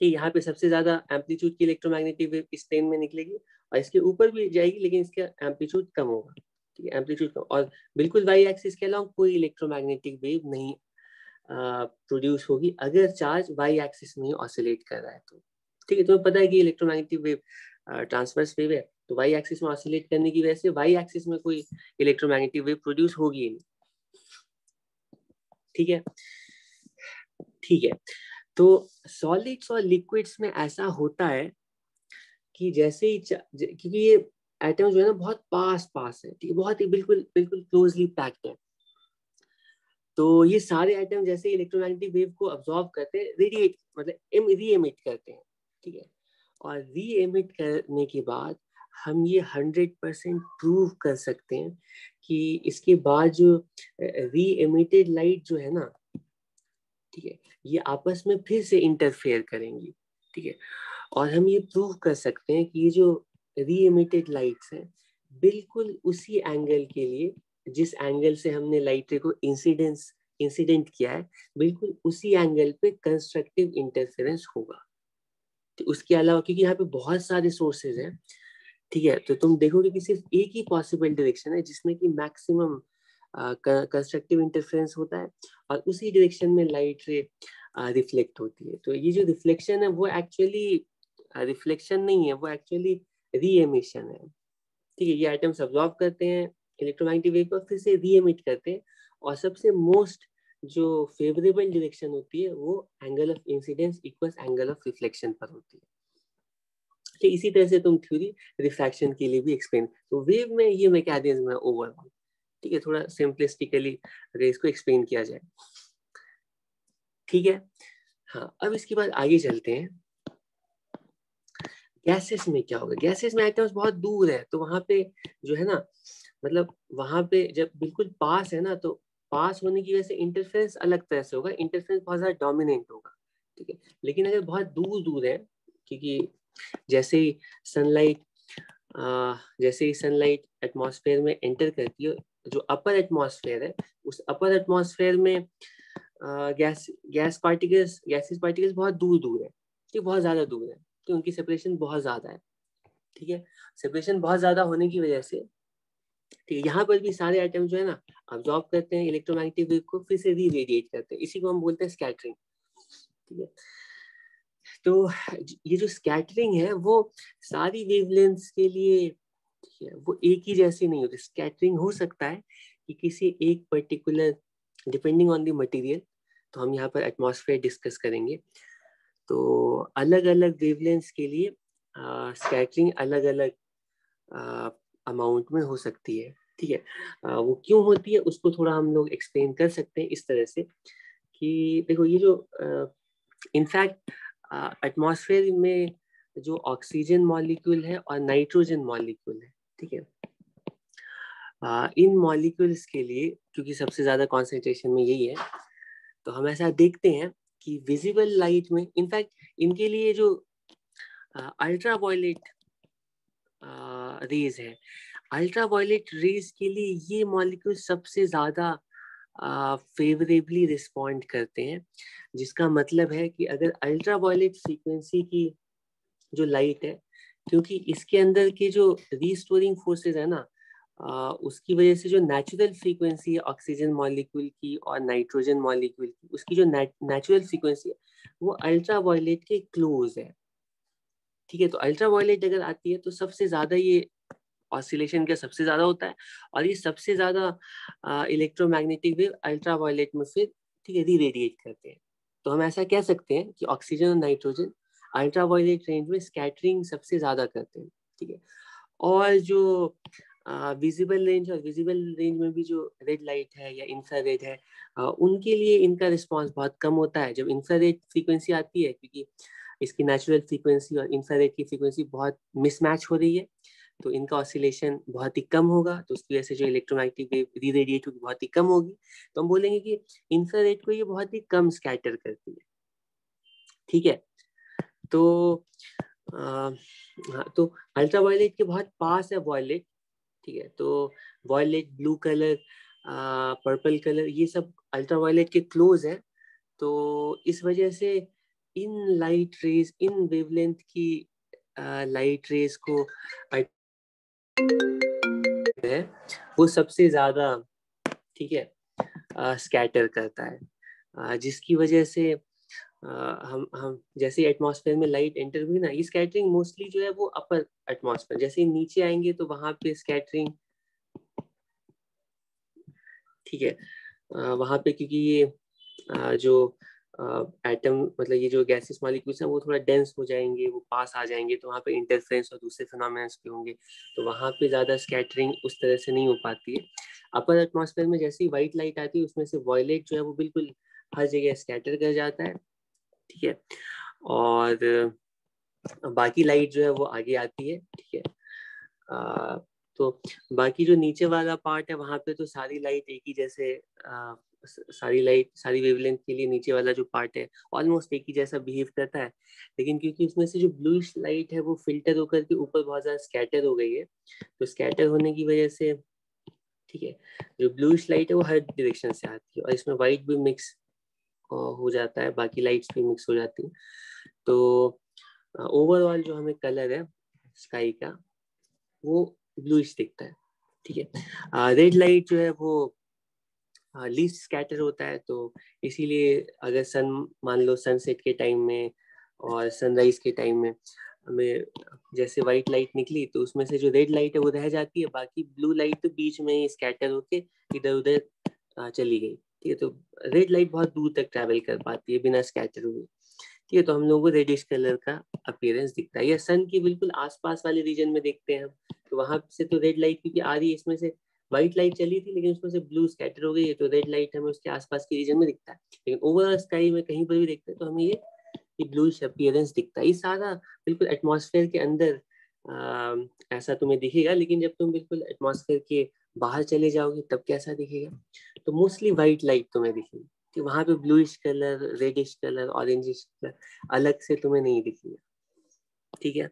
कि यहाँ पे सबसे ज्यादा एम्पलीट्यूड की इलेक्ट्रोमैग्नेटिक वेव इस प्लेन में निकलेगी, और इसके ऊपर भी जाएगी लेकिन इसका एम्पलीट्यूड कम होगा, ठीक है, एम्पलीट्यूड कम। और बिल्कुल वाई एक्सिस के अलावा कोई इलेक्ट्रोमैग्नेटिक वेव नहीं प्रोड्यूस होगी अगर चार्ज वाई एक्सिस में ऑसिलेट कर रहा है तो, ठीक है। तुम्हें पता है कि इलेक्ट्रोमैग्नेटिक वेव ट्रांसवर्स वेव है, तो वाई एक्सिस में ऑसिलेट करने की वजह से वाई एक्सिस में कोई इलेक्ट्रोमैग्नेटिक वेव प्रोड्यूस होगी ही नहीं, ठीक है, ठीक है। तो सॉलिड्स और लिक्विड्स में ऐसा होता है कि जैसे ही क्योंकि ये एटम जो है ना बहुत पास पास है, ठीक है, बहुत ही बिल्कुल बिल्कुल क्लोजली पैक्ड है, तो ये सारे एटम जैसे इलेक्ट्रोमैग्नेटिक वेव को अब्सॉर्ब करते हैं, रेडिएट मतलब री एमिट करते हैं, ठीक है। और री एमिट करने के बाद हम ये 100% प्रूव कर सकते हैं कि इसके बाद जो री एमिटेड लाइट जो है ना, ठीक है, ये आपस में फिर से इंटरफेयर करेंगी, ठीक है। और हम ये प्रूव कर सकते हैं कि ये जो री एमिटेड लाइट्स हैं बिल्कुल उसी एंगल के लिए जिस एंगल से हमने लाइट रे को इंसिडेंट किया है, बिल्कुल उसी एंगल पे कंस्ट्रक्टिव इंटरफेरेंस होगा। तो उसके अलावा क्योंकि यहाँ पे बहुत सारे सोर्सेज हैं, ठीक है, तो तुम देखोगे कि सिर्फ एक ही पॉसिबल डायरेक्शन है जिसमें कि मैक्सिमम कंस्ट्रक्टिव इंटरफेरेंस होता है, और उसी डायरेक्शन में लाइट रे रिफ्लेक्ट होती है। तो ये जो रिफ्लेक्शन है वो एक्चुअली रिफ्लेक्शन नहीं है, वो एक्चुअली री एमिशन है, ठीक है। ये एटम्स अब्सॉर्ब करते हैं इलेक्ट्रोमैग्नेटिक वेव को, फिर से री एमिट करते हैं, और सबसे मोस्ट जो फेवरेबल डायरेक्शन होती है वो angle of incidence equals angle of reflection पर होती है। तो इसी तरह से तुम थ्योरी रिफ्रैक्शन के लिए भी एक्सप्लेन, तो वेव में ये मैकेनिज्म है ओवरऑल, ठीक है, थोड़ा सिंपलिस्टिकली अगर इसको एक्सप्लेन किया जाए, ठीक है। हाँ, अब इसके बाद आगे चलते हैं। गैसेस में क्या होगा? गैसेस में एटम्स बहुत दूर है, तो वहां पे जो है ना, मतलब वहां पे जब बिल्कुल पास है ना, तो पास होने की वजह से इंटरफेरेंस अलग तरह से होगा, इंटरफेरेंस बहुत ज्यादा डोमिनेंट होगा, ठीक है। लेकिन अगर बहुत दूर दूर है, क्योंकि जैसे ही सनलाइट एटमॉस्फेयर में एंटर करती है, जो अपर एटमॉस्फेयर है, उस अपर एटमॉस्फेयर में गैसेस पार्टिकल्स बहुत दूर दूर है, ठीक, बहुत ज्यादा दूर है, तो उनकी सेपरेशन बहुत ज्यादा है, ठीक है। सेपरेशन बहुत ज्यादा होने की वजह से, ठीक है, यहाँ पर भी सारे एटम जो है ना अब्सॉर्ब करते हैं इलेक्ट्रोमैग्नेटिक वेव को, फिर से री रेडिएट करते हैं, इसी को हम बोलते हैं स्कैटरिंग, ठीक है। तो ये जो स्कैटरिंग है वो सारी वेवलेंथ्स के लिए, ठीक है, वो एक ही जैसी नहीं होती। स्कैटरिंग हो सकता है कि किसी एक particular, depending on the material, तो हम यहाँ पर एटमॉस्फेयर डिस्कस करेंगे, तो अलग अलग वेवलेंथ्स के लिए स्कैटरिंग अलग अलग अमाउंट में हो सकती है, ठीक है। वो क्यों होती है उसको थोड़ा हम लोग एक्सप्लेन कर सकते हैं इस तरह से कि देखो, ये जो इनफैक्ट एटमॉस्फेयर में जो ऑक्सीजन मॉलिक्यूल है और नाइट्रोजन मॉलिक्यूल है, ठीक है, इन मॉलिक्यूल्स के लिए क्योंकि सबसे ज्यादा कॉन्सेंट्रेशन में यही है, तो हम ऐसा देखते हैं कि विजिबल लाइट में इनफैक्ट इनके लिए जो अल्ट्रा वायलेट रेज है, अल्ट्रा वायलेट रेज के लिए ये मॉलिक्यूल सबसे ज्यादा फेवरेबली रिस्पॉन्ड करते हैं, जिसका मतलब है कि अगर अल्ट्रा वायलेट फ्रीक्वेंसी की जो लाइट है, क्योंकि इसके अंदर के जो रीस्टोरिंग फोर्सेस है ना, उसकी वजह से जो नेचुरल फ्रीक्वेंसी है ऑक्सीजन मॉलिक्यूल की और नाइट्रोजन मॉलिक्यूल की, उसकी जो नेचुरल फ्रीक्वेंसी है वो अल्ट्रा वायलेट के क्लोज है। ठीक है, तो अल्ट्रा वायलेट अगर आती है तो सबसे ज्यादा ये ऑसिलेशन का सबसे ज्यादा होता है, और ये सबसे ज्यादा इलेक्ट्रोमैग्नेटिक वेव अल्ट्रा वायलेट में फिर ठीक है री-रेडिएट करते हैं। तो हम ऐसा कह सकते हैं कि ऑक्सीजन और नाइट्रोजन अल्ट्रा वायलेट रेंज में स्कैटरिंग सबसे ज्यादा करते हैं। ठीक है, और जो विजिबल रेंज और विजिबल रेंज में भी जो रेड लाइट है या इंफ्रारेड है, उनके लिए इनका रिस्पांस बहुत कम होता है जब इंफ्रारेड फ्रीक्वेंसी आती है, क्योंकि इसकी नेचुरल फ्रीक्वेंसी और इंफ्रारेड की फ्रीक्वेंसी बहुत मिसमैच हो रही है, तो इनका ऑसिलेशन बहुत ही कम होगा, तो उसकी वजह से जो इलेक्ट्रोमैग्नेटिक वेव री रेडिएट होगी बहुत ही कम होगी। तो हम बोलेंगे कि इंफ्रारेड को ये बहुत ही कम स्कैटर करती है। ठीक है, तो हाँ, तो अल्ट्रा वायलेट के बहुत पास है वॉयलेट। ठीक है, तो violet, blue colour, purple colour, ये सब अल्ट्रा वायलेट के क्लोज है। तो इस वजह से in light rays, in wavelength की लाइट रेज को है वो सबसे ज्यादा ठीक है स्कैटर करता है, जिसकी वजह से हम जैसे एटमॉस्फेयर में लाइट एंटर हुई ना, ये स्कैटरिंग मोस्टली जो है वो अपर एटमॉस्फेयर, जैसे नीचे आएंगे तो वहां पे स्कैटरिंग ठीक है वहां पे, क्योंकि ये जो एटम मतलब ये जो गैसेस मॉलिक्यूल्स हैं वो थोड़ा डेंस हो जाएंगे, वो पास आ जाएंगे, तो वहाँ पे इंटरफेरेंस और दूसरे फिनोमेना भी होंगे, तो वहाँ पे ज़्यादा स्कैटरिंग उस तरह से नहीं हो पाती है। अपर एटमॉस्फेयर में जैसे ही व्हाइट लाइट आती है उसमें से वॉयलेट जो है वो बिल्कुल हर जगह स्कैटर कर जाता है। ठीक है, और बाकी लाइट जो है वो आगे आती है। ठीक है, तो बाकी जो नीचे वाला पार्ट है वहां पे तो सारी लाइट एक ही जैसे सारी लाइट, सारी वेवलेंथ के लिए नीचे वाला जो पार्ट है ऑलमोस्ट एक ही जैसा बिहेव करता है, लेकिन क्योंकि उसमें से जो ब्लूइश लाइट है वो फिल्टर होकर के ऊपर बहुत ज्यादा स्कैटर हो गई है, तो स्कैटर होने की वजह से ठीक है जो ब्लूइश लाइट है वो हर डायरेक्शन से आती है, और इसमें व्हाइट भी मिक्स हो जाता है, बाकी लाइट्स भी मिक्स हो जाती है। तो ओवरऑल जो हमें कलर है स्काई का वो ब्लूइश दिखता है। ठीक है, रेड लाइट जो है वो लीस्ट स्कैटर होता है, तो इसीलिए अगर सन मान लो सनसेट के टाइम में और सनराइज के टाइम में हमें जैसे व्हाइट लाइट निकली तो उसमें से जो रेड लाइट है वो रह जाती है, बाकी ब्लू लाइट तो बीच में ही स्कैटर होके इधर उधर चली गई। ठीक है, तो रेड लाइट बहुत दूर तक ट्रैवल कर पाती है बिना स्कैटर हुए। ठीक है, तो हम लोगों को रेडिश कलर का अपीयरेंस दिखता है, या सन की बिल्कुल आसपास वाले रीजन में देखते हैं हम, तो वहां से तो रेड लाइट क्योंकि आ रही है, इसमें से व्हाइट लाइट चली थी लेकिन उसमें से ब्लू स्कैटर हो गई है, तो रेड लाइट हमें उसके आसपास के रीजन में दिखता है, लेकिन ओवरऑल स्काई में कहीं पर भी देखते हैं तो हमें ये ब्लूइश अपीयरेंस दिखता है। ये सारा बिल्कुल एटमॉस्फेयर के अंदर ऐसा तुम्हें दिखेगा, लेकिन जब तुम बिल्कुल एटमॉस्फेयर के बाहर चले जाओगे तब कैसा दिखेगा, तो मोस्टली व्हाइट लाइट तुम्हें दिखेगी, कि वहां पे bluish colour, reddish colour, orangish colour अलग से तुम्हें नहीं दिखेगा। ठीक है,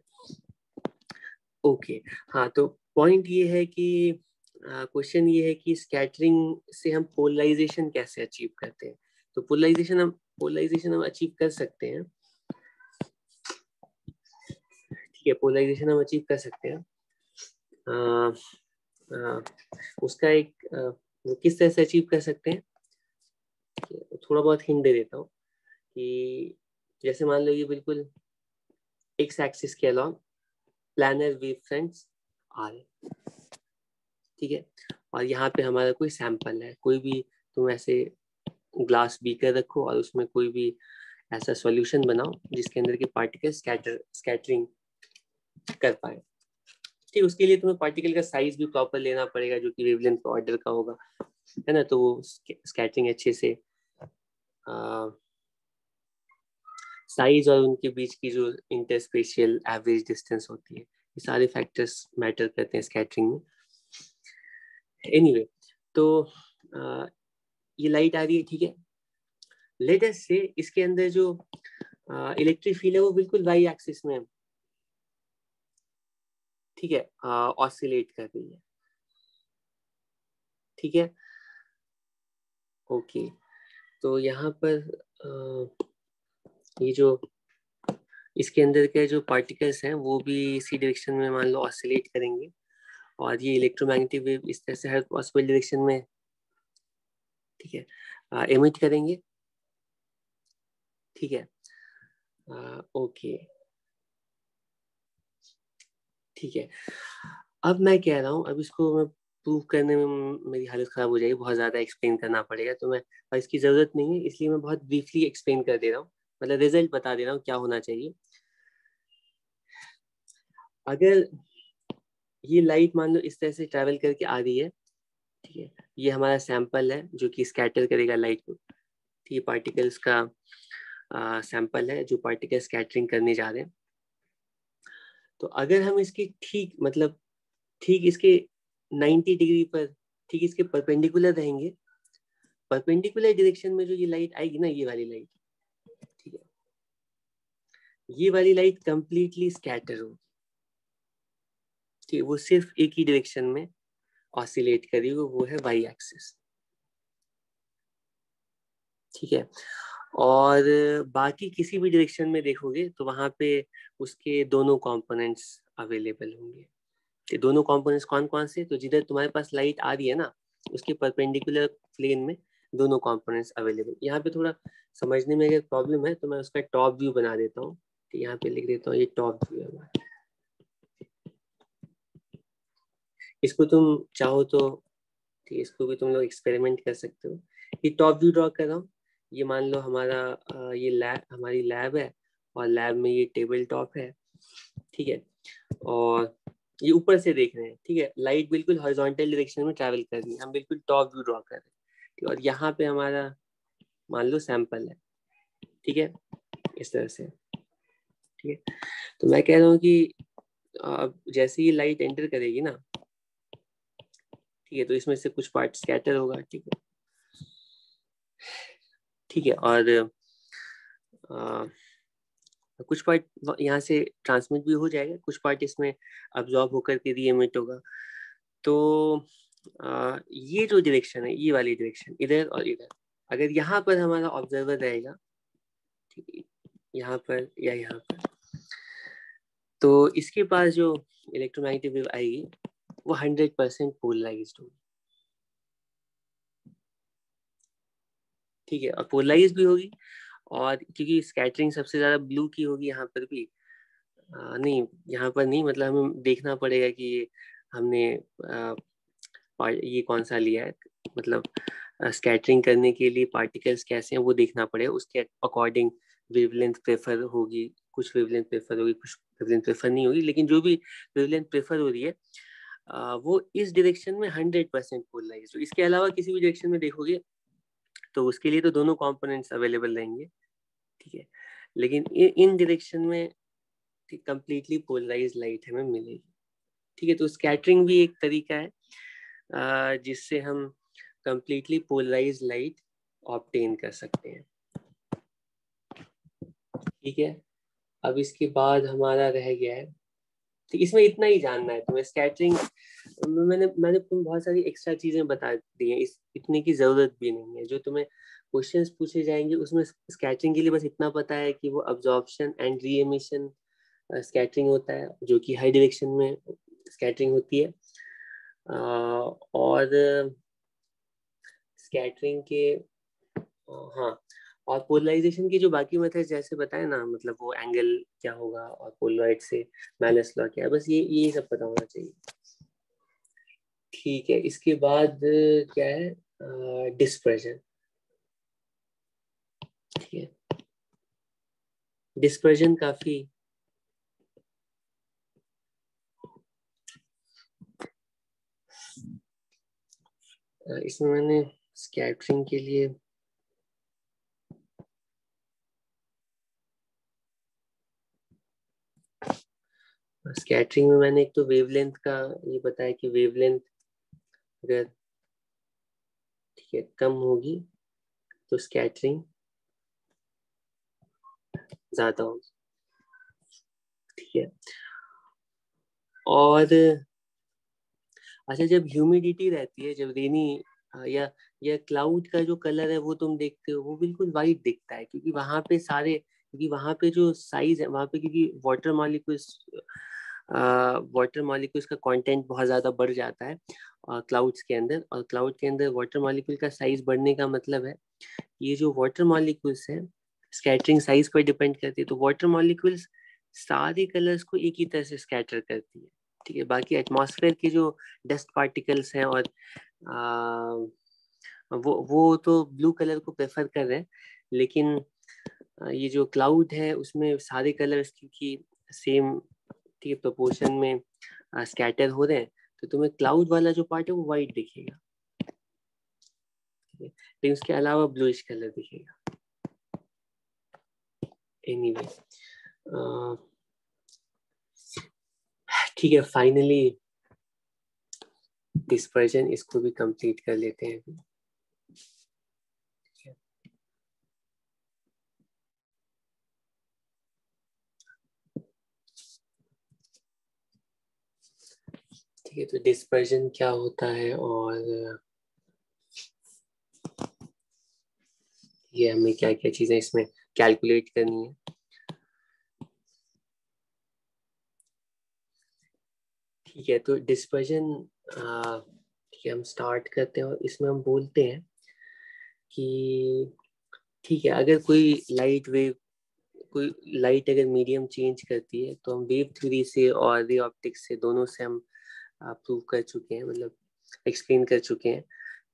ओके। हाँ, तो पॉइंट ये है कि क्वेश्चन ये है कि स्कैटरिंग से हम पोलराइजेशन कैसे अचीव करते हैं, तो पोलराइजेशन हम अचीव कर सकते हैं। ठीक है, पोलराइजेशन हम अचीव कर सकते हैं। आ, आ, उसका एक वो किस तरह से अचीव कर सकते हैं, थोड़ा बहुत हिंट दे देता हूँ कि जैसे मान लो ये बिल्कुल एक्स एक्सिस के अलॉन्ग प्लानर वेव फ्रंट्स आ रहे, ठीक है, और यहाँ पे हमारा कोई सैंपल है, कोई भी तुम ऐसे ग्लास बीकर रखो और उसमें कोई भी ऐसा सॉल्यूशन बनाओ जिसके अंदर के पार्टिकल स्कैटरिंग कर पाए। ठीक, उसके लिए तुम्हें पार्टिकल का साइज भी प्रॉपर लेना पड़ेगा जो कि वेवलेंथ का ऑर्डर का होगा, है ना, तो वो स्कैटरिंग अच्छे से साइज और उनके बीच की जो इंटरस्पेशियल एवरेज डिस्टेंस होती है, ये सारे फैक्टर्स मैटर करते हैं स्कैटरिंग में। एनीवे, तो ये लाइट आ रही है, ठीक है, लेट अस से इसके अंदर जो इलेक्ट्रिक फील्ड है वो बिल्कुल वाई एक्सिस में, ठीक है, ऑसिलेट कर रही है, ठीक है। ओके, तो यहाँ पर ये जो इसके अंदर के जो पार्टिकल्स हैं वो भी इसी डायरेक्शन में मान लो ऑसिलेट करेंगे, और ये इलेक्ट्रोमैग्नेटिक वेव इस तरह से हर पॉसिबल डायरेक्शन में, ठीक है, एमिट करेंगे, ठीक है। ओके, ठीक है। अब मैं कह रहा हूँ, अब इसको मैं प्रूव करने में मेरी हालत खराब हो जाएगी, बहुत ज्यादा एक्सप्लेन करना पड़ेगा, तो मैं, और इसकी जरूरत नहीं है, इसलिए मैं बहुत ब्रीफली एक्सप्लेन कर दे रहा हूँ, मतलब रिजल्ट बता दे रहा हूँ क्या होना चाहिए। अगर ये लाइट मान लो इस तरह से ट्रैवल करके आ रही है, ठीक है, ये हमारा सैंपल है जो कि स्कैटर करेगा लाइट को, ठीक है, पार्टिकल्स का सैंपल है जो पार्टिकल स्कैटरिंग करने जा रहे हैं। तो अगर हम इसकी ठीक, मतलब ठीक इसके 90 डिग्री पर, ठीक इसके परपेंडिकुलर रहेंगे, परपेंडिकुलर डायरेक्शन में जो ये लाइट आएगी ना, ये वाली लाइट, ठीक है, ये वाली लाइट कंप्लीटली स्कैटर होगी, ठीक है, वो सिर्फ एक ही डायरेक्शन में ऑसिलेट करेगी, वो है वाई एक्सिस, ठीक है। और बाकी किसी भी डायरेक्शन में देखोगे तो वहां पे उसके दोनों कंपोनेंट्स अवेलेबल होंगे। तो दोनों कंपोनेंट्स कौन कौन से, तो जिधर तुम्हारे पास लाइट आ रही है ना, उसके परपेंडिकुलर प्लेन में दोनों कंपोनेंट्स अवेलेबल। यहाँ पे थोड़ा समझने में अगर प्रॉब्लम है तो मैं उसका टॉप व्यू बना देता हूँ, तो यहाँ पे लिख देता हूँ ये टॉप व्यू है हमारा। इसको तुम चाहो तो, ठीक है, इसको भी तुम लोग एक्सपेरिमेंट कर सकते हो। ये टॉप व्यू ड्रॉ कर रहा हूँ, ये मान लो हमारा ये लैब, हमारी लैब है, और लैब में ये टेबल टॉप है, ठीक है, और ये ऊपर से देख रहे हैं, ठीक है, लाइट बिल्कुल हॉरिजॉन्टल डायरेक्शन में ट्रैवल कर रही है, हम बिल्कुल टॉप व्यू ड्रॉ कर रहे हैं, ठीक है, और यहाँ पे हमारा मान लो सैंपल है, ठीक है, इस तरह से, ठीक है। तो मैं कह रहा हूँ कि जैसे ही लाइट एंटर करेगी ना, ठीक है, तो इसमें से कुछ पार्ट स्कैटर होगा, ठीक है, ठीक है, और कुछ पार्ट यहाँ से ट्रांसमिट भी हो जाएगा, कुछ पार्ट इसमें अब्जॉर्ब होकर के री एमिट होगा। तो ये जो डायरेक्शन है, ये वाली डायरेक्शन, इधर और इधर, अगर यहाँ पर हमारा ऑब्जर्वर रहेगा, ठीक है, यहाँ पर या यहाँ पर, तो इसके पास जो इलेक्ट्रोमैग्नेटिक वेव आएगी वो 100% पोलराइज्ड होगी, ठीक है, और पोलराइज्ड भी होगी, और क्योंकि स्कैटरिंग सबसे ज्यादा ब्लू की होगी यहाँ पर भी, नहीं यहाँ पर नहीं, मतलब हमें देखना पड़ेगा कि ये हमने ये कौन सा लिया है, मतलब स्कैटरिंग करने के लिए पार्टिकल्स कैसे हैं वो देखना पड़ेगा, उसके अकॉर्डिंग वेवलेंथ प्रेफर होगी, कुछ वेवलेंथ प्रेफर होगी, कुछ वेवलेंथ प्रेफर नहीं होगी, लेकिन जो भी वेवलेंथ प्रेफर हो रही है वो इस डायरेक्शन में 100% पोलराइज्ड। इसके अलावा किसी भी डायरेक्शन में देखोगे तो उसके लिए तो दोनों कंपोनेंट्स अवेलेबल रहेंगे, ठीक है, लेकिन इन डायरेक्शन में कंप्लीटली पोलराइज लाइट हमें मिलेगी, ठीक है। तो स्कैटरिंग भी एक तरीका है जिससे हम कंप्लीटली पोलराइज लाइट ऑब्टेन कर सकते हैं, ठीक है। अब इसके बाद हमारा रह गया है, ठीक, इसमें इतना ही जानना है तुम्हें। स्कैटरिंग मैंने मैंने तुम्हें बहुत सारी एक्स्ट्रा चीजें बता दी हैं, इस इतने की जरूरत भी नहीं है। जो तुम्हें क्वेश्चंस पूछे जाएंगे उसमें स्कैटरिंग के लिए बस इतना पता है कि वो absorption and re emission scattering होता है, जो कि हाई डायरेक्शन में स्कैटरिंग होती है, और स्कैटरिंग के, हाँ, और पोलराइजेशन की जो बाकी मेथड जैसे बताए ना, मतलब वो एंगल क्या होगा और पोलराइड से मैलस लॉ क्या है, बस ये सब पता होना चाहिए, ठीक है। इसके बाद क्या है, डिस्पर्जन, ठीक है। डिस्पर्जन काफी इसमें मैंने स्कैटरिंग के लिए में मैंने एक तो वेवलेंथ का ये बताया कि वेवलेंथ अगर, ठीक है, कम होगी तो स्कैटरिंग ज्यादा होगी, ठीक है। और अच्छा, जब ह्यूमिडिटी रहती है, जब रेनी या क्लाउड का जो कलर है वो तुम देखते हो, वो बिल्कुल वाइट दिखता है, क्योंकि वहां पे सारे, क्योंकि वहां पे जो साइज है वहां पे, क्योंकि वाटर मॉलिक्यूल्स का कंटेंट बहुत ज्यादा बढ़ जाता है क्लाउड्स के अंदर, और क्लाउड के अंदर वाटर मॉलिक्यूल का साइज बढ़ने का मतलब है ये जो वाटर मॉलिक्यूल्स हैं स्कैटरिंग साइज पर डिपेंड करती है, तो वाटर मॉलिक्यूल्स सारे कलर्स को एक ही तरह से स्कैटर करती है, ठीक है। बाकी एटमॉस्फेयर के जो डस्ट पार्टिकल्स हैं और वो तो ब्लू कलर को प्रेफर कर रहे हैं, लेकिन ये जो क्लाउड है उसमें सारे कलर्स क्योंकि सेम, ठीक है, प्रोपोर्शन में स्कैटर हो रहे हैं, तो तुम्हें क्लाउड वाला जो पार्ट है वो वाइट दिखेगा, लेकिन उसके अलावा ब्लूइश कलर दिखेगा। एनीवे, ठीक है, फाइनली डिस्पर्जन, इसको भी कंप्लीट कर लेते हैं। ठीक है, तो डिस्पर्जन क्या होता है और ये हमें क्या क्या चीजें इसमें कैलकुलेट करनी है। ठीक है, तो डिस्पर्जन, ठीक है, हम स्टार्ट करते हैं और इसमें हम बोलते हैं कि ठीक है, अगर कोई लाइट अगर मीडियम चेंज करती है तो हम वेव थ्योरी से और रे ऑप्टिक्स से, दोनों से हम प्रूव कर चुके हैं, मतलब एक्सप्लेन कर चुके हैं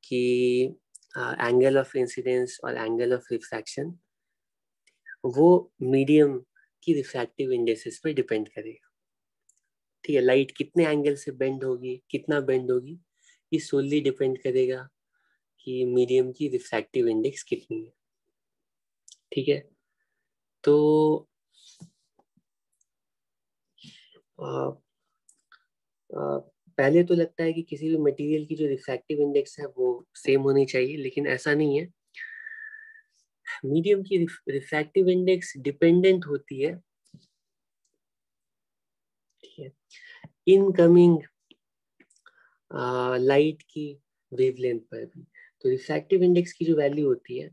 कि एंगल ऑफ इंसिडेंस और एंगल ऑफ रिफ्रैक्शन वो मीडियम की रिफ्रैक्टिव इंडेक्सेस पर डिपेंड करेगा, ठीक है। लाइट कितने एंगल से बेंड होगी, कितना बेंड होगी, ये सोलली डिपेंड करेगा कि मीडियम की रिफ्रैक्टिव इंडेक्स कितनी है, ठीक है। तो पहले तो लगता है कि किसी भी मटेरियल की जो रिफ्रैक्टिव इंडेक्स है वो सेम होनी चाहिए, लेकिन ऐसा नहीं है। मीडियम की रिफ्रैक्टिव इंडेक्स डिपेंडेंट होती है, ठीक है, इनकमिंग लाइट की वेवलेंथ पर भी। तो रिफ्रैक्टिव इंडेक्स की जो वैल्यू होती है,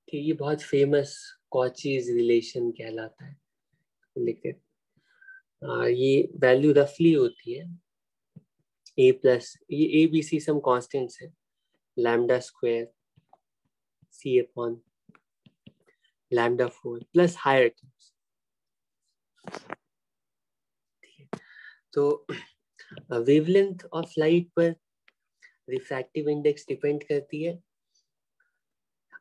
ठीक, ये बहुत फेमस कॉचीज रिलेशन कहलाता है, लिखते ये वैल्यू रफली होती है ए प्लस, ये A B C some constants है, lambda square C upon lambda 4 plus higher terms, तो वेवलेंथ ऑफ लाइट पर रिफ्रैक्टिव इंडेक्स डिपेंड करती है,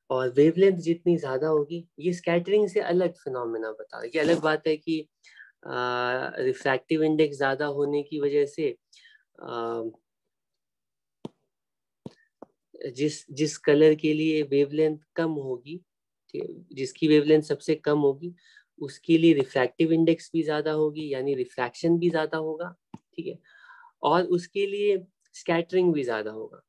और वेवलेंथ जितनी ज्यादा होगी, ये स्कैटरिंग से अलग फिनोमेना बता रहा है। ये अलग बात है कि रिफ्रैक्टिव इंडेक्स ज्यादा होने की वजह से जिस कलर के लिए वेवलेंथ कम होगी, जिसकी वेवलेंथ सबसे कम होगी, उसके लिए रिफ्रैक्टिव इंडेक्स भी ज्यादा होगी, यानी रिफ्रैक्शन भी ज्यादा होगा, ठीक है, और उसके लिए स्कैटरिंग भी ज्यादा होगा,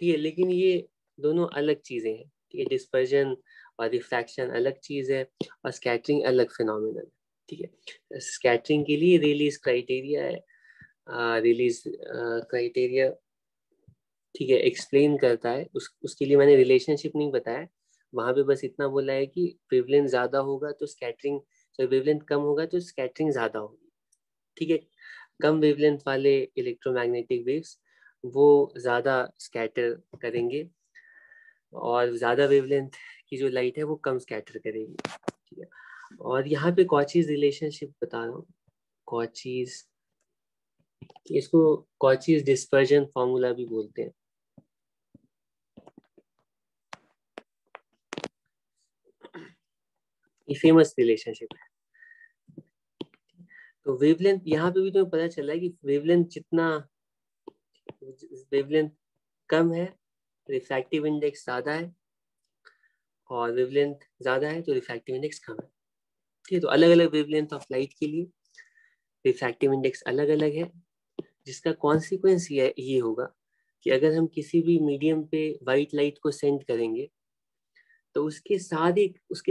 ठीक है। लेकिन ये दोनों अलग चीजें हैं, ठीक है, डिस्पर्जन और रिफ्रैक्शन अलग चीज है और स्कैटरिंग अलग फिनोमिनल है, ठीक है। स्कैटरिंग के लिए रिलीज क्राइटेरिया है, रिलीज क्राइटेरिया, ठीक है, एक्सप्लेन करता है, उसके लिए मैंने रिलेशनशिप नहीं बताया, वहां पे बस इतना बोला है कि वेवलेंथ ज्यादा होगा तो स्कैटरिंग, जब वेवलेंथ कम होगा तो स्कैटरिंग ज्यादा होगी, ठीक है। कम वेवलेंथ वाले इलेक्ट्रोमैग्नेटिक वेव्स वो ज्यादा स्कैटर करेंगे, और ज्यादा वेवलेंथ की जो लाइट है वो कम स्कैटर करेगी, ठीक है। और यहाँ पे कॉचीज रिलेशनशिप बता रहा हूँ, कॉचीज, इसको कॉचीज डिस्पर्जन फॉर्मूला भी बोलते हैं। ये फेमस रिलेशनशिप है। तो वेवलेंथ यहाँ पे भी तुम्हें पता चला है कि वेवलेंथ कम है, रिफ्रैक्टिव इंडेक्स ज्यादा है, और वेवलेंथ ज्यादा है तो रिफ्रैक्टिव इंडेक्स कम है, ठीक है। तो अलग अलग वेवलेंथ ऑफ लाइट के लिए रिफ्रैक्टिव इंडेक्स अलग अलग है, जिसका कॉन्सिक्वेंस ये होगा कि अगर हम किसी भी मीडियम पे वाइट लाइट को सेंड करेंगे तो उसके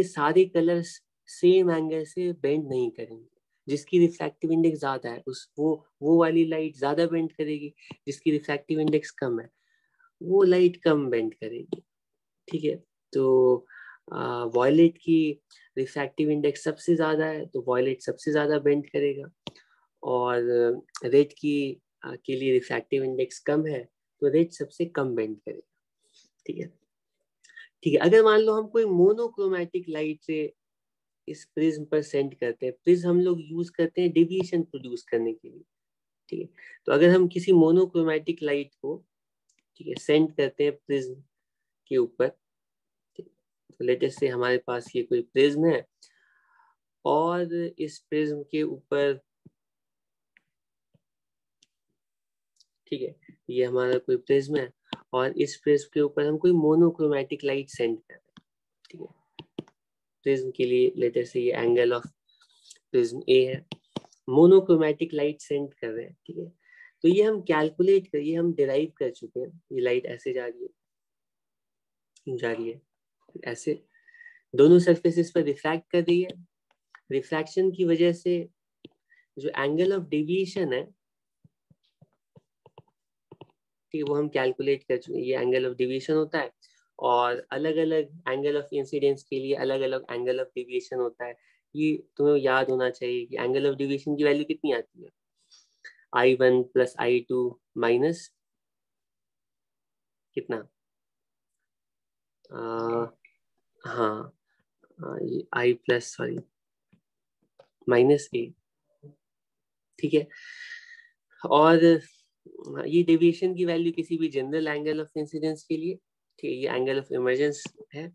सारे कलर्स सेम एंगल से बेंड नहीं करेंगे। जिसकी रिफ्रैक्टिव इंडेक्स ज्यादा है वो वाली लाइट ज्यादा बेंड करेगी, जिसकी रिफ्रैक्टिव इंडेक्स कम है वो लाइट कम बेंड करेगी। ठीक है, तो वॉयलेट की रिफ्रैक्टिव इंडेक्स सबसे ज्यादा है तो वॉयलेट सबसे ज्यादा बेंड करेगा, और रेड के लिए रिफ्रैक्टिव इंडेक्स कम है तो रेड सबसे कम बेंड करेगा। ठीक है, ठीक है। अगर मान लो हम कोई मोनोक्रोमैटिक लाइट से इस प्रिज्म पर सेंड करते हैं, प्रिज्म हम लोग यूज करते हैं डेविएशन प्रोड्यूस करने के लिए। ठीक है, तो अगर हम किसी मोनोक्रोमैटिक लाइट को, ठीक है, सेंड करते हैं प्रिज्म के ऊपर, तो लेटेस्ट से हमारे पास ये कोई प्रिज्म है और इस प्रिज्म के ऊपर, ठीक है, ये हमारा कोई प्रिज्म है और इस प्रिज्म के ऊपर हम कोई मोनोक्रोमैटिक लाइट सेंड कर रहे हैं। ठीक है, प्रिज्म के लिए लेटेस्ट से ये एंगल ऑफ प्रिज्म ए है, मोनोक्रोमैटिक लाइट सेंड कर रहे हैं। ठीक है, तो ये हम कैलकुलेट कर, ये हम डिराइव कर चुके हैं। ये लाइट ऐसे जा रही है ऐसे, दोनों सरफेसेस पर रिफ्रैक्ट कर रही है। रिफ्रैक्शन की वजह से जो एंगल ऑफ डेविएशन है, ठीक है, वो हम कैलकुलेट कर चुके हैं। ये एंगल ऑफ डेविएशन होता है और अलग अलग एंगल ऑफ इंसिडेंस के लिए अलग अलग एंगल ऑफ डेविएशन होता है। ये तुम्हें याद होना चाहिए कि एंगल ऑफ डेविएशन की वैल्यू कितनी आती है, I1 प्लस I2 माइनस कितना, हाँ, ये I plus sorry minus A। ठीक है, और ये डेविएशन की वैल्यू किसी भी जनरल एंगल ऑफ इंसिडेंस के लिए, ठीक है, ये एंगल ऑफ इमर्जेंस है।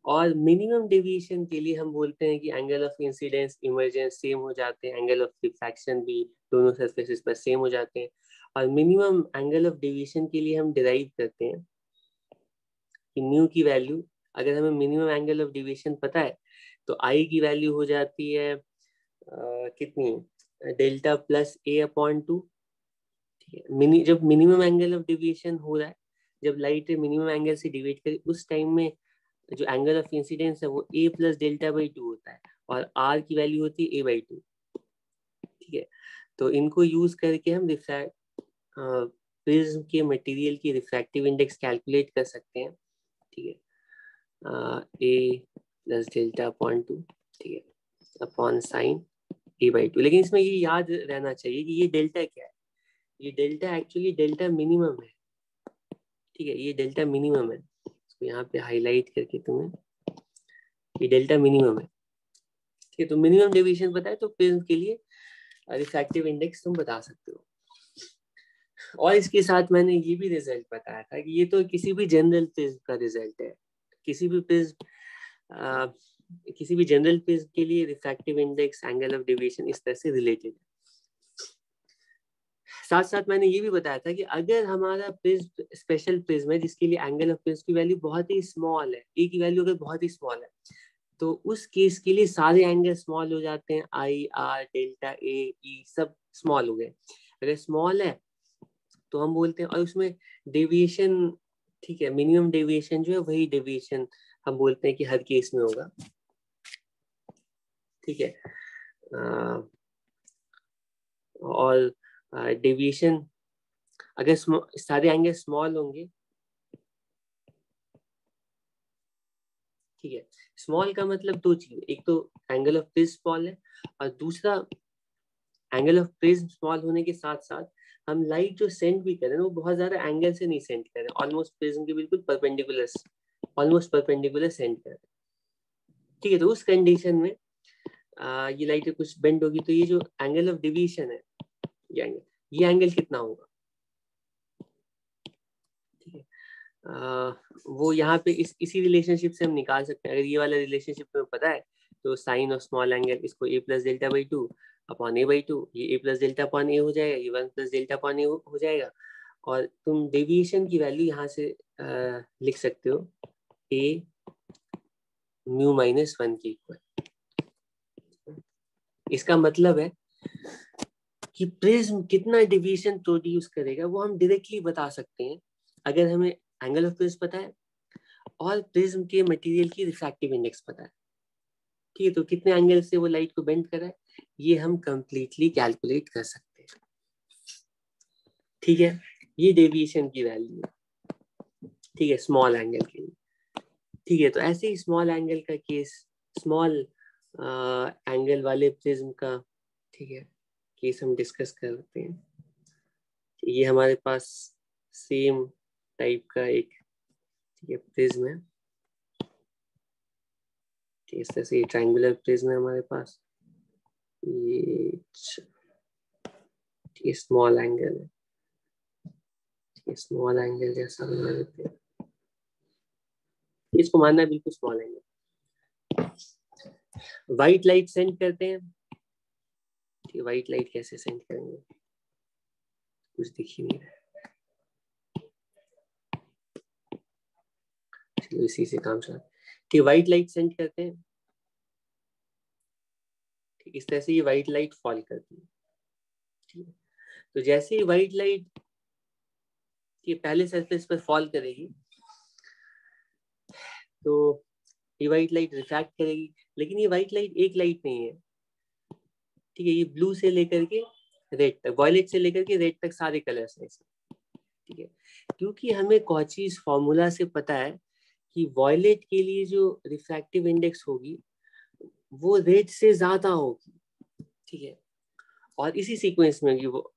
और मिनिमम डेविएशन के लिए हम बोलते हैं कि angle of incidence emergence same हो जाते हैं, एंगल ऑफ रिफ्रैक्शन भी दोनों सरफेसेस पर सेम हो जाते हैं। और मिनिमम एंगल ऑफ डेविएशन के लिए हम डिराइव करते हैं कि न्यू की वैल्यू, अगर हमें मिनिमम एंगल ऑफ डेविएशन पता है तो आई की वैल्यू हो जाती है कितनी, डेल्टा प्लस ए अपॉन 2। जब मिनिमम एंगल ऑफ डेविएशन हो रहा है, जब लाइट मिनिमम एंगल से डिवाइड करे, उस टाइम में जो एंगल ऑफ इंसिडेंस है वो a प्लस डेल्टा बाई 2 होता है और r की वैल्यू होती है a बाई 2। ठीक है, तो इनको यूज करके हम प्रिज्म के मटेरियल की रिफ्रैक्टिव इंडेक्स कैलकुलेट कर सकते हैं। ठीक है, a प्लस डेल्टा अपॉन 2, ठीक है, अपॉन साइन a बाई 2। लेकिन इसमें ये याद रहना चाहिए कि ये डेल्टा क्या है, ये डेल्टा एक्चुअली डेल्टा मिनिमम है। ठीक है, ये डेल्टा मिनिमम है, इसको यहाँ पे हाईलाइट करके तुम्हें, ये डेल्टा मिनिमम है। ठीक है, तो मिनिमम डेविएशन पता है तो प्रिज्म के लिए रिफ्रैक्टिव इंडेक्स तुम बता सकते हो। और इसके साथ मैंने ये भी रिजल्ट बताया था कि ये तो किसी भी जनरल प्रिज्म का रिजल्ट है, किसी भी प्रिज्म, किसी भी जनरल प्रिज्म के लिए refractive index angle of deviation इस तरह से रिलेटेड है। साथ साथ मैंने ये भी बताया था कि अगर हमारा प्रिज्म स्पेशल प्रिज्म है जिसके लिए एंगल ऑफ प्रिज्म की वैल्यू बहुत ही स्मॉल है, ए की वैल्यू अगर बहुत ही स्मॉल है, तो उस केस के लिए सारे एंगल स्मॉल हो जाते हैं, आई आर डेल्टा ए ई सब स्मॉल हो गए। अगर स्मॉल है तो हम बोलते हैं, और उसमें डेविएशन, ठीक है, मिनिमम डेविएशन जो है वही डेविएशन हम बोलते हैं कि हर केस में होगा। ठीक है, और डेविएशन अगर सारे एंगल स्मॉल होंगे, ठीक है, स्मॉल का मतलब दो चीज, एक तो एंगल ऑफ प्रिज्म स्मॉल है और दूसरा एंगल ऑफ प्रिज्म स्मॉल होने के साथ साथ हम लाइट जो सेंड भी कर रहे हैं वो बहुत ज्यादा एंगल से नहीं सेंड कर रहे हैं, ऑलमोस्ट प्रिज्म के बिल्कुल परपेंडिकुलर, ऑलमोस्ट परपेंडिकुलर सेंड कर रहे हैं। ठीक है, तो उस कंडीशन में ये लाइट कुछ बेंड होगी तो ये जो एंगल ऑफ डेविएशन है, ये एंगल कितना होगा, ठीक है, वो यहाँ पे इसी रिलेशनशिप से हम निकाल सकते हैं। अगर ये वाला रिलेशनशिप तुम्हें पता है तो साइन ऑफ स्मॉल एंगल, इसको a plus delta by 2 upon a by 2, ये a plus delta upon a हो जाएगा, ये 1 प्लस डेल्टा अपॉन a हो जाएगा। और तुम डेविएशन की वैल्यू यहाँ से लिख सकते हो a म्यू माइनस 1 के इक्वल। इसका मतलब है कि प्रिज्म कितना डेविएशन प्रोड्यूस करेगा वो हम डायरेक्टली बता सकते हैं अगर हमें एंगल ऑफ प्रिज्म पता है और प्रिज्म के मटेरियल की रिफ्रैक्टिव इंडेक्स पता है, ठीक है। तो कितने एंगल से वो लाइट को बेंड कर रहा है ये हम कंप्लीटली कैलकुलेट कर सकते हैं, ठीक है। ये डेविएशन की वैल्यू है, ठीक है, स्मॉल एंगल के लिए, ठीक है। तो ऐसे ही स्मॉल एंगल का केस, स्मॉल एंगल वाले प्रिज्म का, ठीक है, केस हम डिस्कस करते हैं। ये हमारे पास सेम टाइप का एक, ठीक है, प्रिज्म है, इस तरह से ये ट्रायंगुलर प्रिज्म है हमारे पास, ये स्मॉल एंगल है, ये स्मॉल एंगल जैसा बना देते हैं, इसको मानना है बिल्कुल small angle. White light send करते हैं, ठीक है, व्हाइट लाइट कैसे सेंड करेंगे, कुछ दिख ही नहीं रहा है, चलो इसी से काम चला, ठीक है। व्हाइट लाइट सेंड करते हैं, ठीक, इस तरह से ये व्हाइट लाइट फॉल करती है, ठीक है। तो जैसे ही व्हाइट लाइट ये पहले सरफेस पर फॉल करेगी तो ये व्हाइट लाइट रिफ्रैक्ट करेगी, लेकिन ये व्हाइट लाइट एक लाइट नहीं है, ठीक है। ये ब्लू से लेकर के रेड तक, वॉयलेट से लेकर के रेड तक सारे कलर्स हैं इसमें, ठीक है। क्योंकि हमें कॉचीज फॉर्मूला से पता है कि वॉयलेट के लिए जो रिफ्रैक्टिव इंडेक्स होगी वो रेड से ज्यादा होगी, ठीक है। और इसी सीक्वेंस में होगी वो